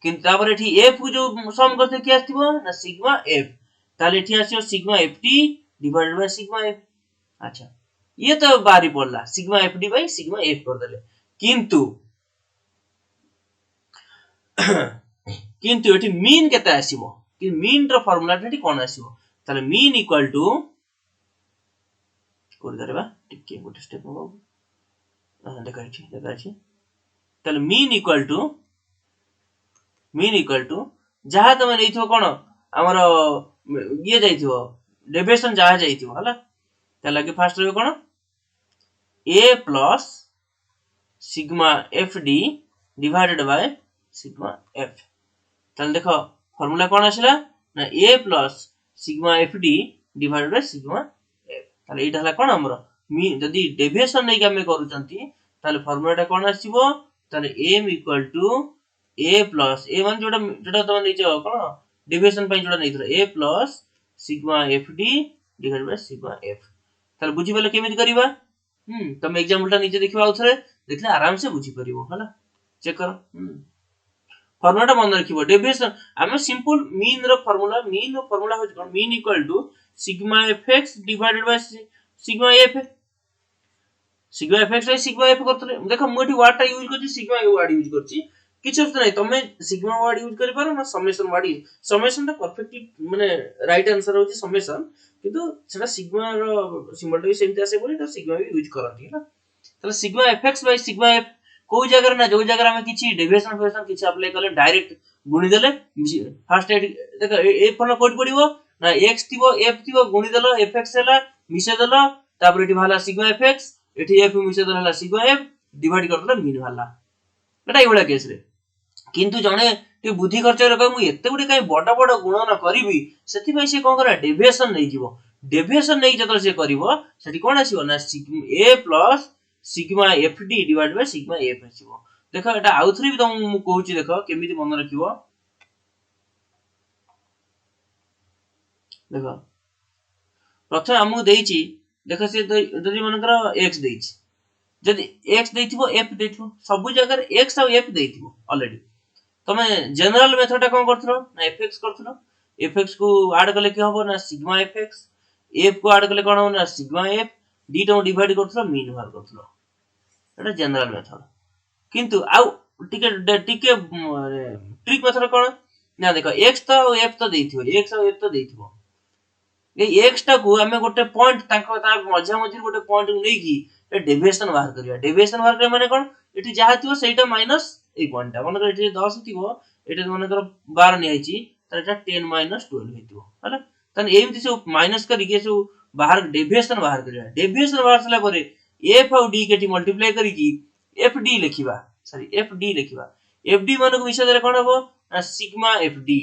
किंतु तापर एठी f को जो सम करते के आस्तिबो ना सिग्मा f ताले एठी आसीबो sigma ft divided by sigma f अच्छा ये तो बारी पड़ला sigma fd by sigma f कर देले किंतु एठी मीन केते आसीबो कि मीन रो फार्मूला एठी कोन आसीबो ताले मीन इक्वल टू कर देबा टिके गोटे स्टेप हो देखा छी ताले मीन इक्वल टू जहाँ तुम नहीं कौन आमर ये जाइथिबो डेविएशन जहाँ जाइथिबो हला ताले कि फास्ट रहबो कौन a plus sigma F D divided by sigma F ताले देखो फार्मूला कौन आसिला ना a plus sigma F D divided by sigma F ताले एटा हला कौन हमरो मीन जदी डेविएशन नै हम करूचंती ताले फार्मूलाटा कौन आसीबो ताले m equal to a plus a मान जोटा तुम नहीं कौन डेविएशन पे जोटा नहीं a plus sigma F D divided by sigma F ताले बुझी बोले केमिति करबा तुम एग्जांपलटा नीचे देखिबा आउथरे देखले आराम से बुझी परिबो हला चेक करो फार्मूलाटा मन रखिबो डेविएशन हम सिंपल मीन रो फार्मूला हो कोन mean equal to sigma f x divided by sigma f sigma f x by sigma f करतले देखो मोटी वर्डटा यूज करछि सिग्मा ए वर्ड यूज करछि किछ अर्थ नै तमे सिग्मा वर्ड यूज करि पारो ना समेशन वर्ड समेशन ता परफेक्टली माने राइट आंसर होछि समेशन किंतु सेटा सिग्मा रो सिंबल भी सेमते आसे बोली तो सिग्मा भी यूज करथि ना तले sigma f x by sigma F कोई जगह ना जो जगह में किछि डेविएशन फंक्शन किछि अप्लाई करले डायरेक्ट गुणी देले फर्स्ट देखो ए फल कोड पडिबो ना x थिबो f थिबो गुणी देलो fx हैला मिसे देलो तापर एठी भाला सिग्मा fx एठी f मिसे देलो हला सिग्मा f डिवाइड करदेलो मीन भाला एटा एबोला केस रे किंतु जने टी बुद्धि खर्च रे मु एते गुडी काई बडा बडा गुणन करबी सेति पई से कोन करा डेविएशन नै जीवो डेविएशन नै जतल से करबो सेति कोन आसीबो ना sigma a plus sigma fd divide by sigma f आसीबो देखो एटा आउथरी भी तुम मु कहूची देखो केमिति मन रखिबो देखो प्रथम हमु देइची देखो से जदी मनकर x देइची जदी x देइथिबो f देइथिबो सब जगह x और f देइथिबो ऑलरेडी तमे जनरल मेथड कोन करथलो ना fx करथलो fx को ऐड करले के होबो ना सिग्मा fx f को ऐड करले कोन हो ना सिग्मा f d टो डिवाइड करथलो मीन बाहर करथलो एटा जनरल मेथड किंतु आउ टिके ट्रिक मेथड कोन ना देखो x तो f तो देइथिबो x और f तो देइथिबो ए x टा को हमें गोटे पॉइंट ताको ता मझा मझी गोटे पॉइंट नै की डेविएशन बाहर करिया डेविएशन बाहर करे माने कोन एठी जहा थिबो सेटा माइनस ए पॉइंट ता माने एठी 10 थिबो एटा माने 12 नै आइची त एटा 10 - 12 हेतिबो हला तन एमति से माइनस करी के सो बाहर डेविएशन बाहर करिया डेविएशन बाहर सला परे f और d केटी मल्टीप्लाई करी की fd लिखिबा सॉरी fd लिखिबा fd माने को विषय रे कोन हबो सिग्मा fd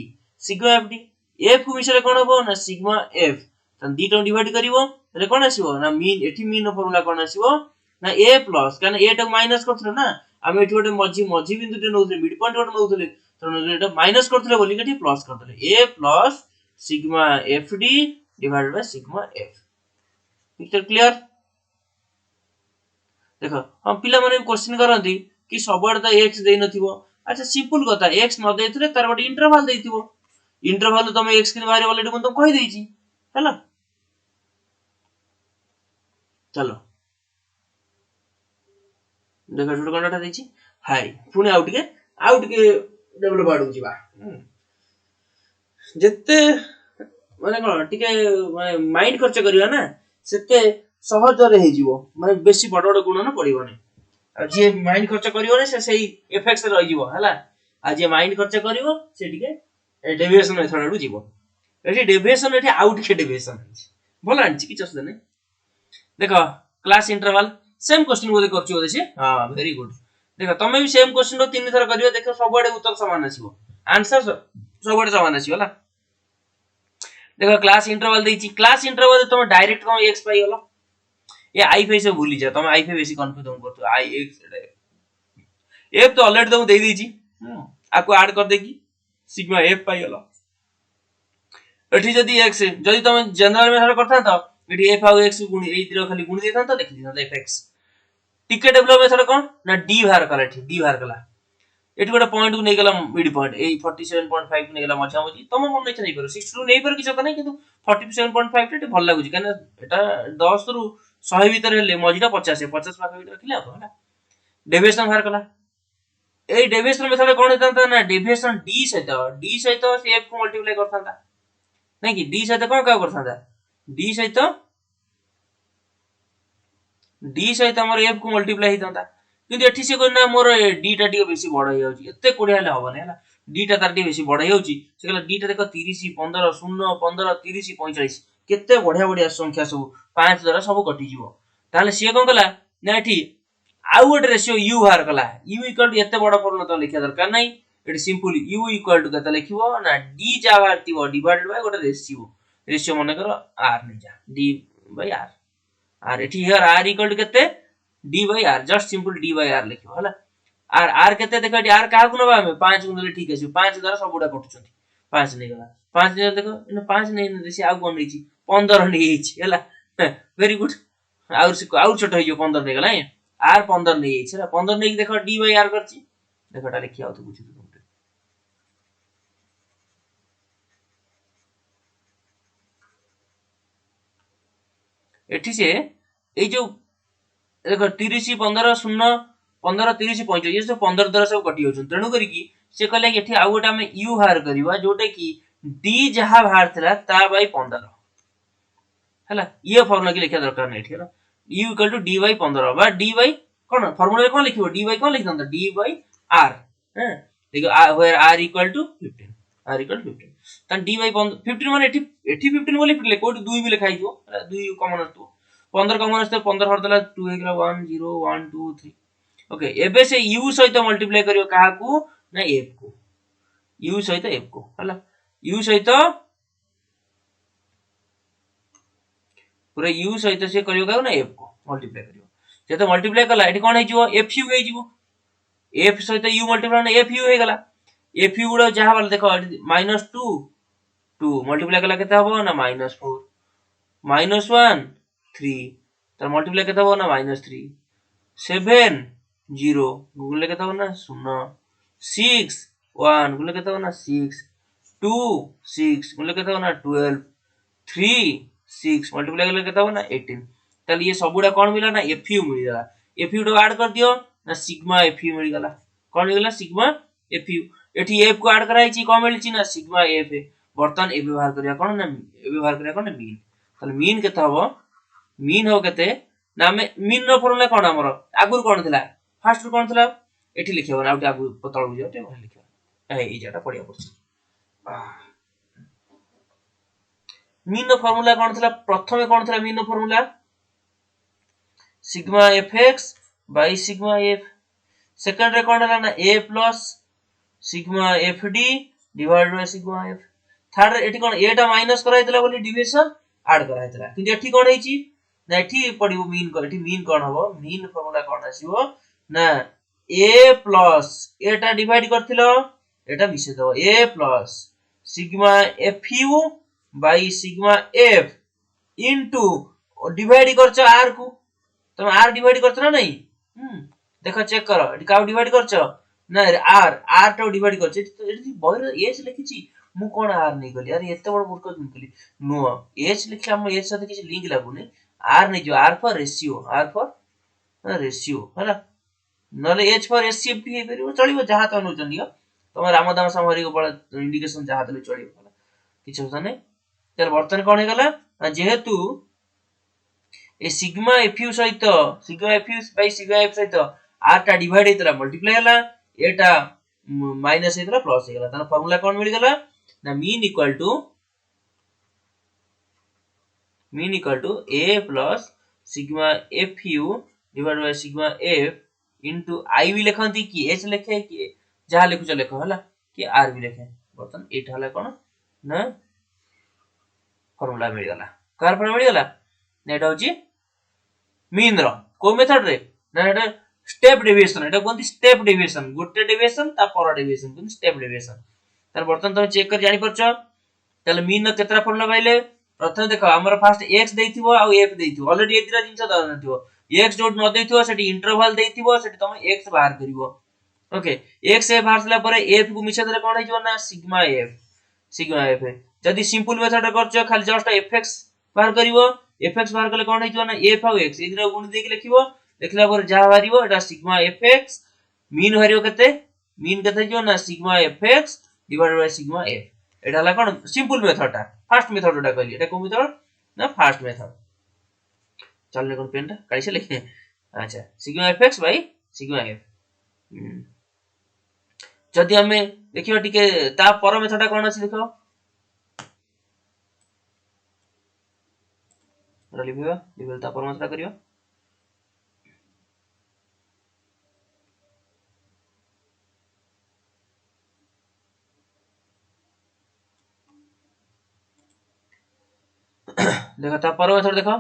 f को विषय रे कोन हबो ना सिग्मा f तन d टो डिवाइड करिवो रे कोन आसीबो ना मीन एठी मीन नो फार्मूला कोन आसीबो ना a प्लस कान a टो माइनस करथलो ना हम एठी गोटे मझी बिंदु टे नउथले मिड पॉइंट गोटे नउथले त एटा माइनस करथले बोली केटी प्लस करथले a plus sigma fd divided by sigma f picture clear देखो हम पिला माने क्वेश्चन करंती कि सबड त x देइ नथिबो अच्छा सिंपल कथा x न देइथले तार गोटे इंटरवल देइथिबो इंटरवल तमे x के बारे ऑलरेडी मन तो कहि देइची हैला चलो देखो छोट कंडा देइची हाई पुनी आउट के डेवलप आडू जीवा जत्ते माने कोन टिके माइंड खर्च करियो ना सेते सहज रे हे जीवो माने बेसी बड बड गुण न पड़िबो नै आ जे माइंड खर्च करियो ने से सही इफेक्ट्स रहि जीवो हला आ जे माइंड खर्च करियो से टिके डेविएशन मेथड आडू जीवो एठी डेविएशन एठी आउट के डेविएशन भला आंची कि चस देने देखो क्लास इंटरवल सेम क्वेश्चन को करछु ओदे से हां वेरी गुड देखो तमे भी सेम क्वेश्चन रो तीन थर करियो देखो सबडे उत्तर समान आसीबो आंसर सबडे समान आसीबो हला देखो क्लास इंटरवल देइची क्लास इंटरवल तुम डायरेक्ट तुम x पाई हलो ये आई पे से भूली जा तुम आई पे बेसी कंफ्यूज हो करतो आई x f तो ऑलरेडी तुम दे दीची आको ऐड कर देकी सिग्मा f पाई हलो एठी जदी x जदी तुम जनरल मेथड करथा त एठी f और x गुणी ए दिरो खाली गुणी देथा त लिख दिथा fx टिके डेवलप मेथड कोन ना d बाहर कला एठी d बाहर कला एठी गोटे पॉइंट को नै गेला मिड पॉइंट ए 47.5 को नै गेला मझा मझी तुम मन नै नै करो 62 नै पर किछ त नै किंतु 47.5 टे भल लागु कना एटा 10 रु 100 भीतर हेले मझीटा 50 पाखा भीतर रखिले अब हला डेविएशन बाहर कला ए डेविएशन मेथड कोन हेता ना डेविएशन d सहित से f को मल्टीप्लाई करथांता नै कि d सहित कोन का करथांता d सहित हमर f को मल्टीप्लाई हितांता কিন্তু এଠି ସେ କହିଲା ମୋର d ଟା ଟିକେ ବେଶୀ ବଡ ହେଇ ଯାଉଛି ଏତେ କୋଡିଆ ହେଲେ ହବନି ହେଲା d ଟା ତାର ଟିକେ ବେଶୀ ବଡ ହେଇ ଯାଉଛି ସେ କହିଲା d ଟା ଦେଖ 30 15 0 15 30 45 କେତେ ବଢିଆ ବଢିଆ ସଂଖ୍ୟା ସବୁ 5 ଦ୍ୱାରା ସବୁ କଟି ଯିବ ତାହେଲେ ସିଏ କଣ କଲା ନା ଏଠି ଆଉ ଗୋଟେ ରେସିଓ u ବାହାର କଲା u इक्वल टू एते बड़ फॉर्मूला तो लिखा दरकार नाही एटी सिंपल u इक्वल टू केते लिखिबो ना d जा बाहरतिबो डिवाइडेड बाय गोटे रेशियो माने करो r नै जा d बाय r r एठी हियर r इक्वल टू केते d by r just simple d by r लिखिबो हला r r केते देखो एठी r काहा को नबा हमें 5 को नले ठीक अछि 5 द्वारा सबुडा कटुचंती 5 नै गला 5 नै देखो इन 5 नै नै से आ कोन नै छी 15 नै हिच हला वेरी गुड आउर छोट हो 15 नै गला r 15 नै हिच हला 15 नै देखो d बाय r करछि देखो एटा लिखिया तो बुझि दो एठी से ए जो देखो 30 15 0 15 30 45 ये सब 15 द्वारा सब कटि होछन तेनु करी की से कहले कि एठी आ गोटा हमें u बाहर करबा जोटे की d जहा बाहर थला ता बाय 15 हला ये फार्मूला की लिखा दरकार नै एठी हला u equal to d by 15 बा d बाय कोन फार्मूला रे कोन लिखिबो d बाय कोन लिख दंता d बाय r हैं देखो where r equal to 15 r equal to 15 तन d बाय 15 माने एठी 15 बोली फिटले कोड 2 भी लिखाई दियो 2 कॉमन असतो 15 कॉमन असतो 15 हरदला 2 हेगला 1 0 1 2 3 ओके एबे से u सहित मल्टीप्लाई करियो काहा को ना f को u सहित f को हला u सहित पूरा u सहित से करियो का ना f को मल्टीप्लाई करियो जे तो मल्टीप्लाई कला एठी कोन हे जिवो fu हे जिवो f सहित u मल्टीप्लाई ना fu हे गला fu गुडा जहा वाला देखो -2 2 मल्टीप्लाई कला केते हबो ना -4 -1 3 तर मल्टीप्लाई केते हबो ना -3 7 0 गुले केते हबो ना 0 6 1 गुले केते हबो ना 6 2 6 गुले केते हबो ना 12 3 6 मल्टीप्लाई कले केते हबो ना 18 ताले ये सबुडा कोन मिला ना fu मिल गला fu तो ऐड कर दियो ना सिग्मा fu मिल गला कोन मिल गला सिग्मा fu एठी f को ऐड कराई छी कोन मिल छी ना सिग्मा f बर्तन ए व्यवहार करिया कोन ना ए व्यवहार करिया कोन मीन ताले मीन केते हबो मीन हो केते ना हमें मीन रो फार्मूला कोन हमर आगुर कोन थिला फर्स्ट रो कोन थिला एठी लिखियो ना आउटे आगु पतळ बुझियो टे लिखियो ए जाटा पडिया पछ मीन रो फार्मूला कोन थिला प्रथमे कोन थिला मीन रो formula sigma fx by sigma f second रे कोन हला ना a plus sigma fd divide by sigma f third एठी कोन एटा माइनस कराइ दिला बोली डिविजन ऐड कराइ दिला किंतु एठी कोन हेची ना एठी पडिबो मीन को एठी मीन कोन हबो मीन फार्मूला कोन आसीबो ना a प्लस एटा डिवाइड करथिलो एटा मिसे दो a plus sigma fu bye sigma f into divide करछ r को तुम r डिवाइड करछ ना नहीं देखो चेक करो एठी काउ डिवाइड करछ ना r तो डिवाइड करछ एठी बहिर h लिखिची मु कोन r नै गली अरे एते बड़ मूर्ख लिखली नो h लिखला हम h साथे किछ लिंक लागु नै r नै जो r फॉर रेशियो हला नले h फॉर एचसीएफ भी हे परिबो चलिबो जहा त नु जनियो तुम रामदाम समहरी को बड़ इंडिकेशन जहा तले चलिबो हला किछ होता नै तर बर्तन कोन हे गला जेहेतु ए सिग्मा fu सहित sigma fu bye sigma f सहित r टा डिवाइड हेतला मल्टीप्लाई हला एटा माइनस हेतला प्लस हे गला तन फार्मूला कोन मिल गला ना mean equal to a plus sigma fu divide by sigma f into i भी लिखंती कि h लिखे कि जहा लिखु लिखो हला कि r भी लिखे बर्तन एटा हला कोन ना फार्मूला मिल गला कार फार्मूला मिल गला नेटा होची मीन रो को मेथड रे ना एटा स्टेप डेविएशन एटा कोनती स्टेप डेविएशन गोटे डेविएशन ता पर डेविएशन कोन स्टेप डेविएशन तर बर्तन तुम चेक कर जानि परछो तले मीन न केतरा फार्मूला पाइले प्रथम देखो हमर फर्स्ट x देइथिबो आ f देइथिबो ऑलरेडी ए दिरा जिंस द नथिबो x डॉट न देइथिबो सेठी इंटरवल देइथिबो सेठी तुम x बाहर करिवो ओके x से बाहर सला परे f को मिछे देले कोन हे जो ना सिग्मा f जदी सिंपल मेथड करछो खाली जस्ट fx बाहर करिवो fx बाहर करले कोन हे जो ना f आ x ए दिरा गुण देके लिखिबो लिखला पर जा बारिवो एटा सिग्मा fx मीन हरियो केते जो ना sigma fx divided by sigma f एटा हला कोन सिंपल मेथड टा फर्स्ट मेथड टा कहली एटा को मेथड ना फर्स्ट मेथड चलने कोन पेन टा काई से लिखे अच्छा sigma fx by sigma F. जदि हमें देखियो टिके ता पर मेथड कोन अछि देखो लिखिबा ता पर मेथड करियो देखो ता पर मेथड देखो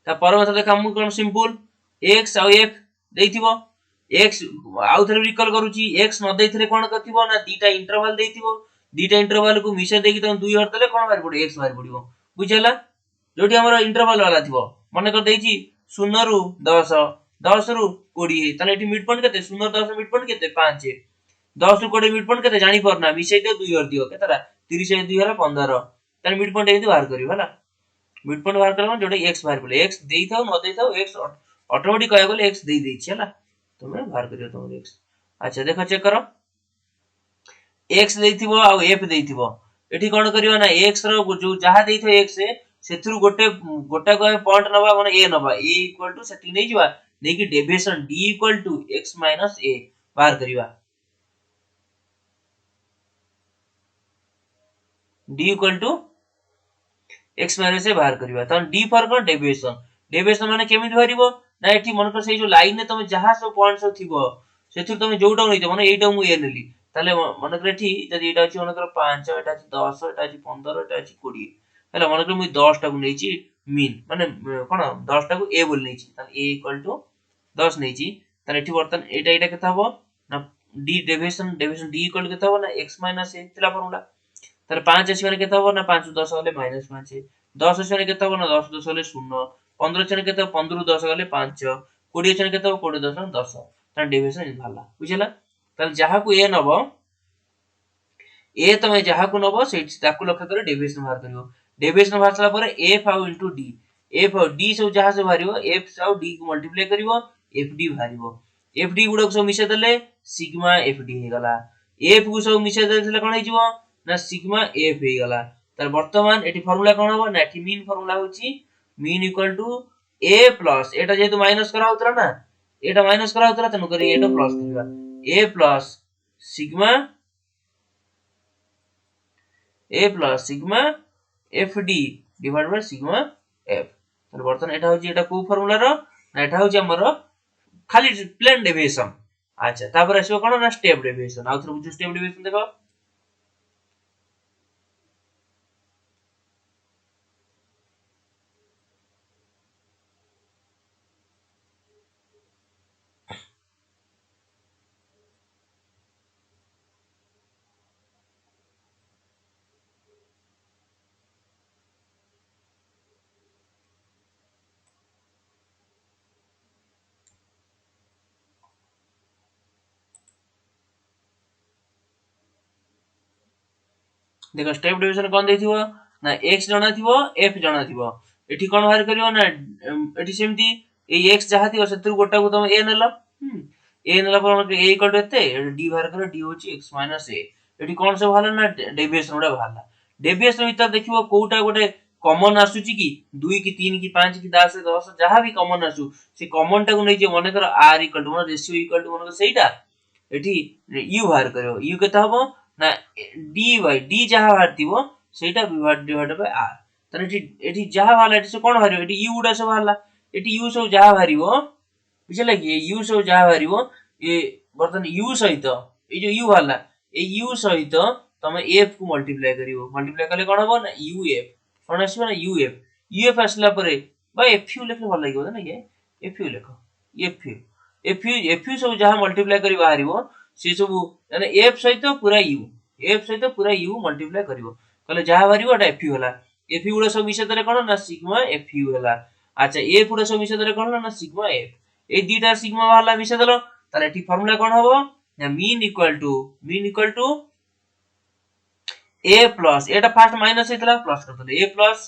ता पर मेथड देखो हम कोन सिंपल x और f देइथिबो x आउ थरे रिकॉल करूची x न देइथले कोन करथिबो ना दीटा इंटरवल को मिसे देकी तम दुई हर तले कोन बार पड़ो x बार पड़िबो बुझला जोटी हमर इंटरवल वाला थिबो माने कर देइची 0 रु 10 10 रु 20 तले एठी मिड पॉइंट केते 0 10 मिड पॉइंट केते 5 10 रु 20 मिड पॉइंट केते जानि परना मिसे दे दुई हर दियो केतरा 30 से 2 हला 15 तले मिड पॉइंट एती बाहर करियो हला मिड पॉइंट बाहर करबो जोटे x बाहर पड़े x देई थाओ न देई थाओ x ऑटोमेटिक कहया बोले x देई देछि हला तुमे बाहर करियो तुम x अच्छा देखो चेक करो x देइथिबो आ f देइथिबो एठी कोन करियो ना x रो जो जहा देइथो x सेथुरु गोटा को पॉइंट नबा माने a नबा a इक्वल टू सेठी नै जिवा नेकी deviation d equal to x minus a बाहर करिवा d equal to x minus a बाहर करिवा त d फॉर कोन डेविएशन माने केमिति भरिबो ना एठी मन कर से जो लाइन ने तुम जहा सब पॉइंट सब थिबो सेथुरु तुम जोटा नइतो माने एटा मु a नेली ताले मन कर एठी जदि एटा अछि मन कर 5 एटा अछि 10 एटा अछि 15 एटा अछि 20 हेला मन कर मु 10 टा को नेछि मीन माने कोन 10 टा को a बोल नेछि ताले a इक्वल टू 10 नेछि ताले एठी बर्तन एटा केता हबो ना d डेविएशन d इक्वल केता हबो ना x माइनस a तिला फॉर्मूला ताले 5 अछि माने केता हबो ना 5 10 होले माइनस 5 10 अछि माने केता हबो ना 10 10 होले 0 15 अछि माने केता 15 10 होले 5 20 अछि माने केता हबो 20 10 10 ताले डेविएशन इन भाला बुझिला ताले जहा को a नबो ए तमे जहा को नबो सेट ताकू लक्ष्य करे डेविएशन बाहर करियो डेविएशन बाहर चला परे f आउ इनटू d f और d सब जहा से भारियो f आउ d को मल्टीप्लाई करिवो fd भारिवो fd गुडो सब मिसे देले सिग्मा fd हे गला f को सब मिसे देले कोन हे जिवो ना सिग्मा f हे गला तर वर्तमान एटी फार्मूला कोन हो ना एटी मीन फार्मूला होची mean equal to a plus एटा जेतु माइनस करा होतरा ना एटा माइनस करा होतरा तनु करी एटा प्लस करिवा a plus sigma fd divide by sigma f तर बर्तन एटा होची एटा को फार्मूला रो ना एटा होची हमर खाली प्लेन डेविएशन अच्छा तापर आसीबो कोन ना स्टेप डेविएशन आउथरो बुझु स्टेप डेविएशन देखो देखो स्टेप डेविएशन कोन देथिबो ना x जणा थिबो f जणा थिबो एठी कोन बाहर करियो ना एठी सेमती ए x जहा थिबो सेतु गोटा को तुम a नेलो a नेला पर a इक्वल टू एते d बाहर करो d होची x माइनस a एठी कोन से भाला ना डेविएशन उडा भाला डेविएशन भीतर देखिबो कोउटा गोटे कॉमन आसुची की 2 की 3 की 5 की 10 10 जहा भी कॉमन आसु से कॉमन टा को नै जे माने कर r equal to ratio equal to माने सेटा एठी u बाहर करियो u केता हबो ना d बाय d जहा भारतिबो सेटा डिवाइड बाय r तने एठी जहा वाला एठी से कोन भारियो एठी u उडा से भाला एठी u सब जहा भारिबो बुझले कि u सब जहा भारिबो ए बर्तन u सहित ए जो u भाला ए u सहित तमे f को मल्टीप्लाई करिवो मल्टीप्लाई करले कोन हबो ना uf कोन आसीबो ना uf आसला परे बा fu लेखले भल लागिबो ना ये fu लेखो fu सब जहा मल्टीप्लाई करी बाहरिबो से सब माने f सहित पूरा u मल्टीप्लाई करिवो कहले जहा बाहरिबो एटा fu होला fu गुडा सब मिसे देले कोन ना सिग्मा fu होला अच्छा f गुडा सब मिसे देले कोन ना सिग्मा f ए दीटा सिग्मा वाला मिसे देलो ताले एठी फार्मूला कोन हबो ना mean equal to a plus एटा फर्स्ट माइनस हेतला प्लस कर देले a plus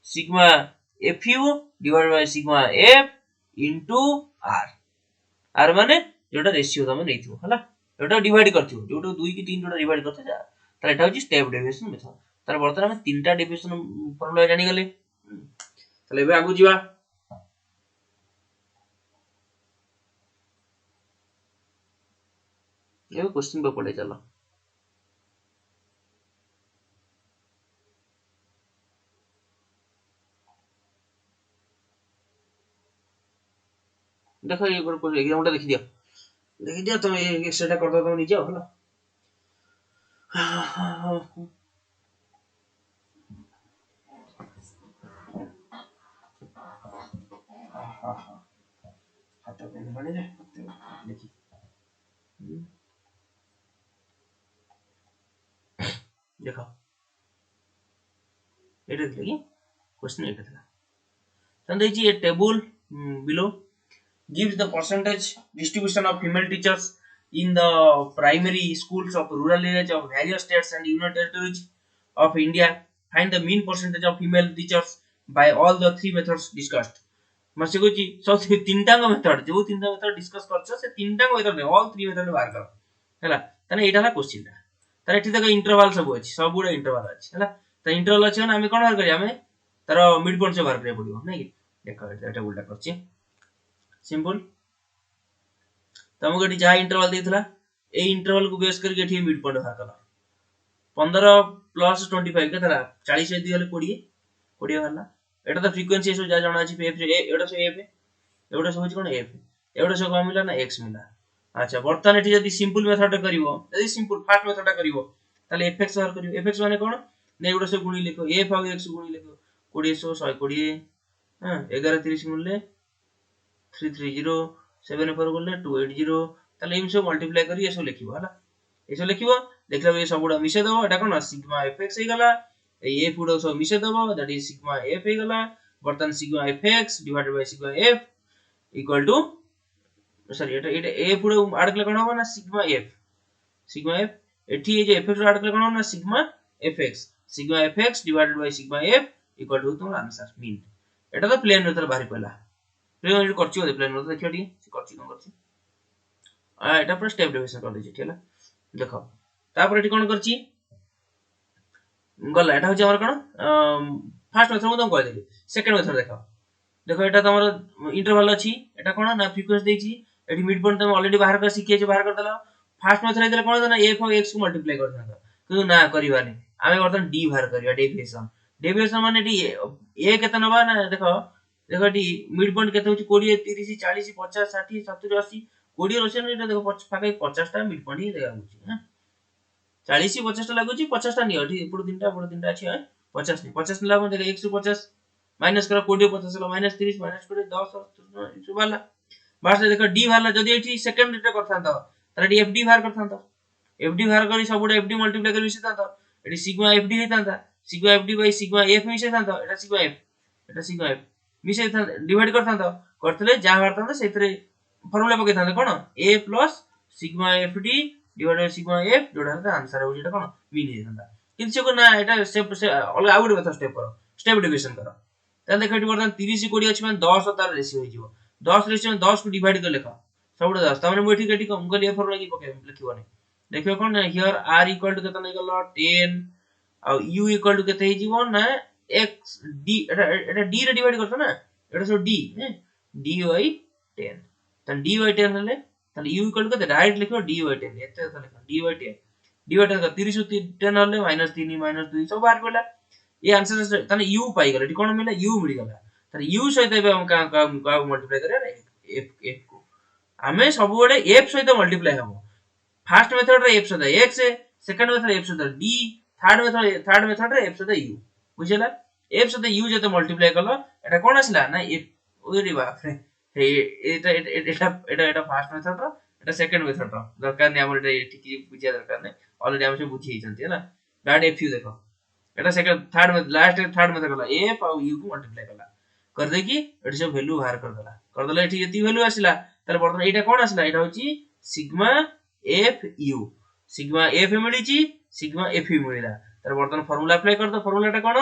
sigma fu divide by sigma f into r r माने जोटा रेशियो तमे नैथिबो हला जोटा डिवाइड करथिबो जोटा 2 की 3 जोटा डिवाइड करथे जा ताले एटा होची स्टेप डेविएशन मेथड तार वर्तमान हम तीनटा डेविएशन फार्मूला जानि गले ताले बे आगु जिवा ये क्वेश्चन पे पड़े चलो देखो ये पर एग्जाम टा देखि दियो तुम ये सेटा कर दो तुम निजे होला खाता पेन बने जाए देखी देखो एटा देखि क्वेश्चन एटा था तन देखि ए table below gives the percentage distribution of female teachers in the primary schools of rural areas of various states and union territories of India. Find the mean percentage of female teachers by all the three methods discussed. मसे कोची सब तीनटा method जो तीनटा method discuss करछ से तीनटा method ने all three method बाहर कर हैला तने एटा ला क्वेश्चन ता तार एठी तक इंटरवल सब अछि सब गुडा इंटरवल अछि हैला त इंटरवल अछि ना हमें कोन बाहर करिया हमें तार मिड पॉइंट से बाहर करिया पड़िबो नै कि देखो एटा उल्टा करछि सिंपल तुमको जहाँ इंटरवल देइथला ए इंटरवल को बेस करके एठी मिड पॉइंट बाहर कला 15 प्लस 25 केतला 40 दी हले 20 20 हला एटा तो फ्रीक्वेंसी सो जा जाना अछि एफ एटा सो एटा सो होछि कोन एफ एटा सो कम मिला ना एक्स मिला अच्छा वर्तमान एठी जदी सिंपल मेथड करिवो जदी सिंपल फास्ट मेथड करिवो ताले एफएक्स बाहर करिवो एफएक्स माने कोन ने एटा सो गुणी लिखो एफ और एक्स गुणी लिखो 20 120 हां 11 30 गुणले 330 7 पर बोलले 280 ताले एम सब मल्टीप्लाई करी एसो लिखिबो हला एसो लिखिबो देखला ये सब गुडा मिसे दबो एटा कोन सिग्मा एफएक्स हे गला ए एफ गुडा सब मिसे दबो दैट इज सिग्मा एफ हे गला बर्तन sigma f x divided by sigma f equal to sorry एटा एफ गुडा ऐड कले कोन हो ना सिग्मा एफ एठी ए जे एफएक्स ऐड कले कोन हो ना sigma f x divided by sigma f equal to तुम आंसर मीन एटा तो प्लेन मेथड बाहरी पला प्लेन मेथड करछि ओदे प्लेन मेथड देखियो टी से करछि कोन करछि एटा पर स्टेप डेविएशन कर देछि ठीक है देखो तापर एठी कोन करछि गला एटा होछि हमर कोन फर्स्ट मेथड मु तुम कह देली सेकंड मेथड देखो देखो एटा तमरो इंटरवल अछि एटा कोन ना फ्रीक्वेंसी देछि एठी मिड पॉइंट तुम ऑलरेडी बाहर कर सिखिए छ बाहर कर देला फर्स्ट मेथड इधर कोन ना एफ और एक्स को मल्टीप्लाई कर देना किंतु ना करिवानी आमे वर्तन डी बाहर करिया डेविएशन माने डी ए केते नबा ना देखो देखो डी मिड पॉइंट केते होछि 20 30 40 50 60 70 80 20 रोशन एटा देखो पाके 50 टा मिड पॉइंट ही देगा होछि हां 40 50 टा लागुछि 50 टा नियो ठी पुरो तीनटा अछि हां 50 नहीं 50 ला देखो 1 से 50 माइनस करो 20 50 ला माइनस 30 माइनस 20 10 इस वाला बास देखो डी वाला जदी एठी सेकंड रीटा करथान त तारे डी एफडी बाहर करथान त एफडी बाहर करी सबुड एफडी मल्टीप्लाई करी मिसे त एठी सिग्मा एफडी हेतांता sigma f d by sigma f मिसे थांता एटा सिग्मा एफ मिसे था डिवाइड करथान त करथले जा बारथान त सेतरे फार्मूला पके थांता कोन a plus sigma FD divide by sigma F जोडा त आंसर हो जेटा कोन मीन हे थांता किंतु को ना एटा स्टेप से अलग आउट मेथड स्टेप करो स्टेप डिवीजन करो त देखो एठी वर्तमान 30 20 अछि माने 10 तार रेशियो हो जिवो 10 रेशियो 10 को डिवाइड कर लेखा सबुड 10 त माने मु एठी कम गली ए फार्मूला की पके लिखिबो नै देखियो कोन हियर r इक्वल टू केतना नै गलो 10 आ u इक्वल टू केते हे जिवो ना x d एटा d रे डिवाइड करतो ना एटा सो d dy 10 त dy 10 हले त u इक्वल टू केते डायरेक्ट लिखो dy 10 एते त लिखो dy 10 का 30 10 हले -3 -2 सब बाहर गला ये आंसर तने u पाई गला कोन मिला u मिल गला त u सहित बे हम का मल्टीप्लाई करे ना f को हमें सब बडे f सहित मल्टीप्लाई हबो फर्स्ट मेथड रे f सहित x सेकंड मेथड f सहित d थर्ड मेथड रे f सहित u बुझला f सहित u जते मल्टीप्लाई करलो एटा कोन आसला ना f ओरे बाप रे एटा फर्स्ट मेथड रो एटा सेकंड मेथड रो दरकार नै हमर एटा ठीक बुझिया दरकार नै ऑलरेडी हम से बुझी हिचंती है ना डायरेक्ट f u देखो एटा सेकंड थर्ड में लास्ट थर्ड में देखला f और u को मल्टीप्लाई करला कर दे कि एटा से वैल्यू बाहर कर देला एठी यति वैल्यू आसिला तार बर्तन एटा कोन आसिला एटा होची sigma f u sigma f मिली छी सिग्मा f u मिलिला तार बर्तन फार्मूला अप्लाई कर दो फार्मूलाटा कोन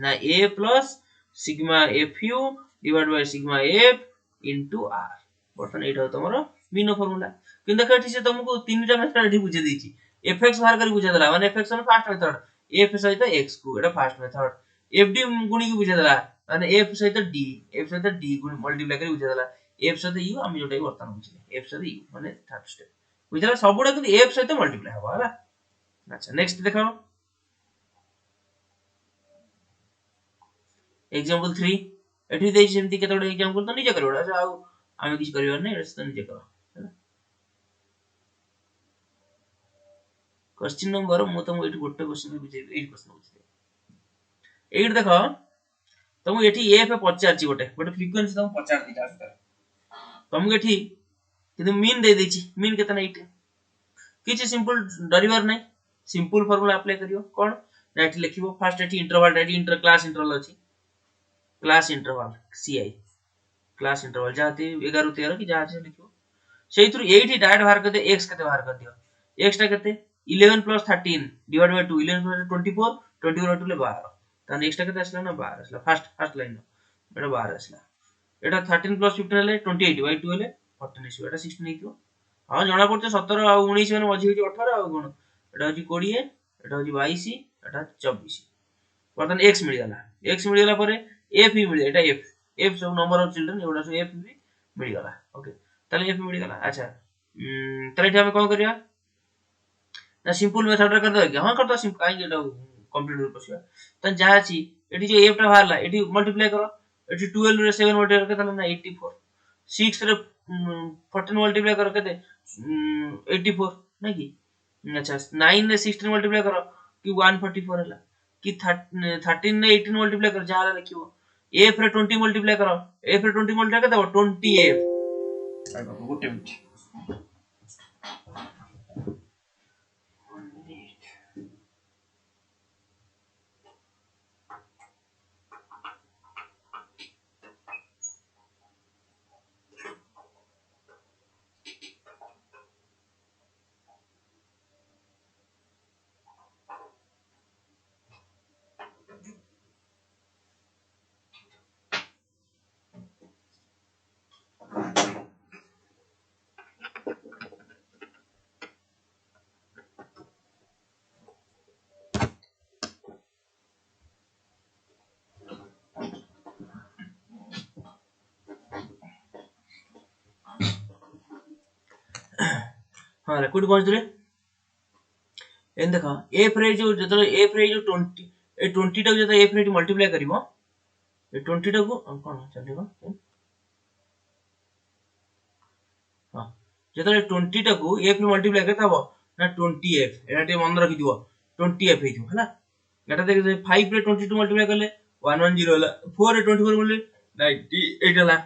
ना a plus sigma f u divide by sigma f into r बर्तन एटा तमरो मीनो फार्मूला किन देखो एठी से तुमको तीनटा मेथड एठी बुझे देछि fx बाहर करी बुझे देला माने fx one first method f सहित x को एटा फर्स्ट मेथड fd गुणी की बुझे देला माने f सहित d गुण मल्टीप्लाई करी बुझे देला f सहित u हम जोटा बर्तन बुझले f सहित u माने थर्ड स्टेप बुझला सबुडा कि f सहित मल्टीप्लाई हबो हला। अच्छा नेक्स्ट देखो एग्जांपल 3 एठी देइ सेमति केतोड एग्जांपल तो निजे करियो अच्छा आ आमे किछ करियो नै एस तो निजे करो हला। क्वेश्चन नंबर मु तुम एठी गोटे क्वेश्चन बुझे एई क्वेश्चन बुझे एठी देखो तुम एठी f पचार छि गोटे फ्रीक्वेंसी तुम पचार दिटा आंसर तुमके एठी किंतु मीन दे देछि मीन केतना 8 किछि सिंपल डरिवर नै सिंपल फार्मूला अप्लाई करियो कोन एठी लिखिबो फर्स्ट एठी इंटरवल एठी इंटर क्लास इंटरवल अछि class interval ci class interval जाते 11 13 की जहां से लिखियो सेही थ्रू 8 डायरेक्ट बाहर कर दे x कते बाहर कर दियो x टा कते 11 + 13 डिवाइड बाय 2 11 + 24 24 * 2 12 त नेक्स्ट कते असला ना 12 असला फर्स्ट लाइन एटा 12 असला एटा 13 + 15 ले 28 बाय 2 ले 14 इस एटा 16 हेतियो हां जणा पड़ते 17 आ 19 माने मझी होची 18 आ गुण एटा होची 20 एटा होची 22 एटा 24 वर्तन x मिल गला x मिल गला परे f भी मिल एटा f सब नंबर ऑफ चिल्ड्रन एवडा सब f भी मिल गला ओके ताले f मिल गला अच्छा ताले एटा हम कोन करिया ना सिंपल मेथड रे कर दो हां कर दो सिंपल काई एटा कंप्लीट हो पसिया त जा अछि एटी जो f टा बाहरला एटी मल्टीप्लाई करो एटी 12 रे 7 मल्टीप्लाई करके ताले ना 84 6 रे 14 मल्टीप्लाई करो केते 84 नै की अच्छा 9 रे 16 मल्टीप्लाई करो कि 144 हला कि 13 रे 18 मल्टीप्लाई करो जाला लिखिबो f रे 20 मल्टीप्लाई करो f रे 20 मल्टीप्लाई करदो 20f आ गुटे मिनिट हां रेकॉर्ड पहुंच रे एन देखो f रे जो जतले f रे जो 20 ए 20 टा जतले f रे मल्टीप्लाई करिवो ए 20 टा को कोन चलेबो हां जतले 20 टा को f रे मल्टीप्लाई करता हो ना 20f एटा ते मन रखि दियो 20f हेतु हला एटा देख 5 रे 22 मल्टीप्लाई करले 110 हला 4 रे 24 बोले 98 हला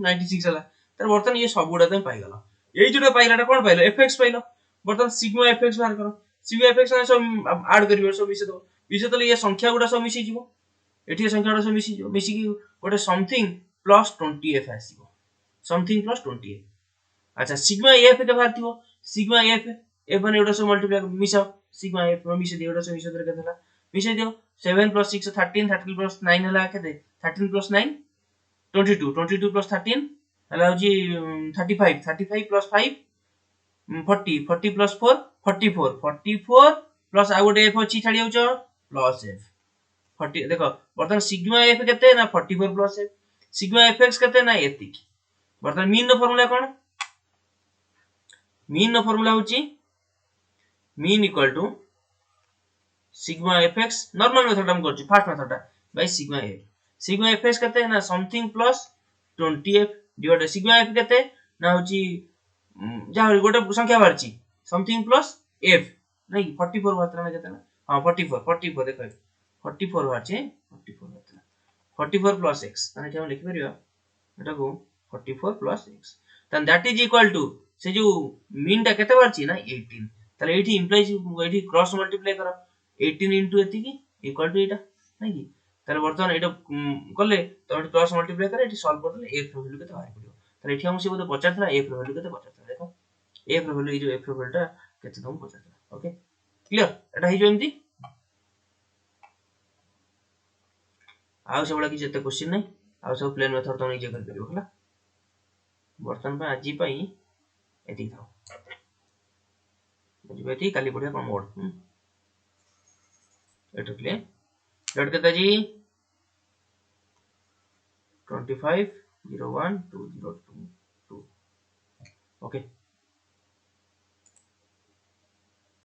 96 हला तर बर्तन ये सब गुडा तम पाई गला एई जोटा पाइलाटा कोन पाइलो fx पाइलो बर्तन सिग्मा fx बाहर करो सिग्मा fx ने सब ऐड करियो सब विषय तो ये संख्या गुडा सब मिसी जीवो एठी संख्या गुडा सब मिसी जीवो मिसी की गोटे समथिंग प्लस 20f आसीबो समथिंग प्लस 20f अच्छा सिग्मा f के बाहर थिबो सिग्मा f f माने एटा सब मल्टीप्लाई मिसाओ सिग्मा f रो मिसे दियो एटा सब मिसे दर केतला मिसे दियो 7 + 6 13 13 + 9 हला केते 13 + 9 22 22 + 13 हला होजी 35 35 + 5 40 40 + 4 44 44 प्लस आ गोटे f अछि छाडी होचो प्लस f 40 देखो बर्तन सिग्मा f केते ना 44 प्लस f सिग्मा fx केते ना एति बर्तन मीन नो फार्मूला कोन मीन नो फार्मूला होची mean equal to sigma fx normal method हम करछि first method by sigma fx केते ना something plus 20f divide sigma f केते ना होची जा गोटे संख्या बारची समथिंग प्लस f नहीं 44 मात्रा में केते ना हां 44 देखो 44 बारची 44 मात्रा 44 प्लस x माने कि हम लिखि परियो एटा को 44 प्लस x तन दैट इज इक्वल टू से जो मीन टा केते बारची ना 18 ताले एठी इंप्लाइज एठी क्रॉस मल्टीप्लाई करो 18 into एति की इक्वल टू एटा नहीं की ताले वर्तमान एटा करले तो क्रॉस मल्टीप्लाई करे एठी सॉल्व कर देले f रो वैल्यू केते बाहर पड़ियो ताले एठी हम से बोले 50 था f रो वैल्यू केते 50 था देखो f रो वैल्यू जो f रो वैल्यू केते तुम 50 था ओके क्लियर एटा ही जो एमती आउ से बडा कि जते क्वेश्चन नै आउ सब प्लेन मेथड तो निजे कर दियो हला वर्तमान पे आजी पई एति थाओ बुझि बेती काली बढ़िया कोन मोड एटो क्लियर डॉट केता जी 25 01 202 ओके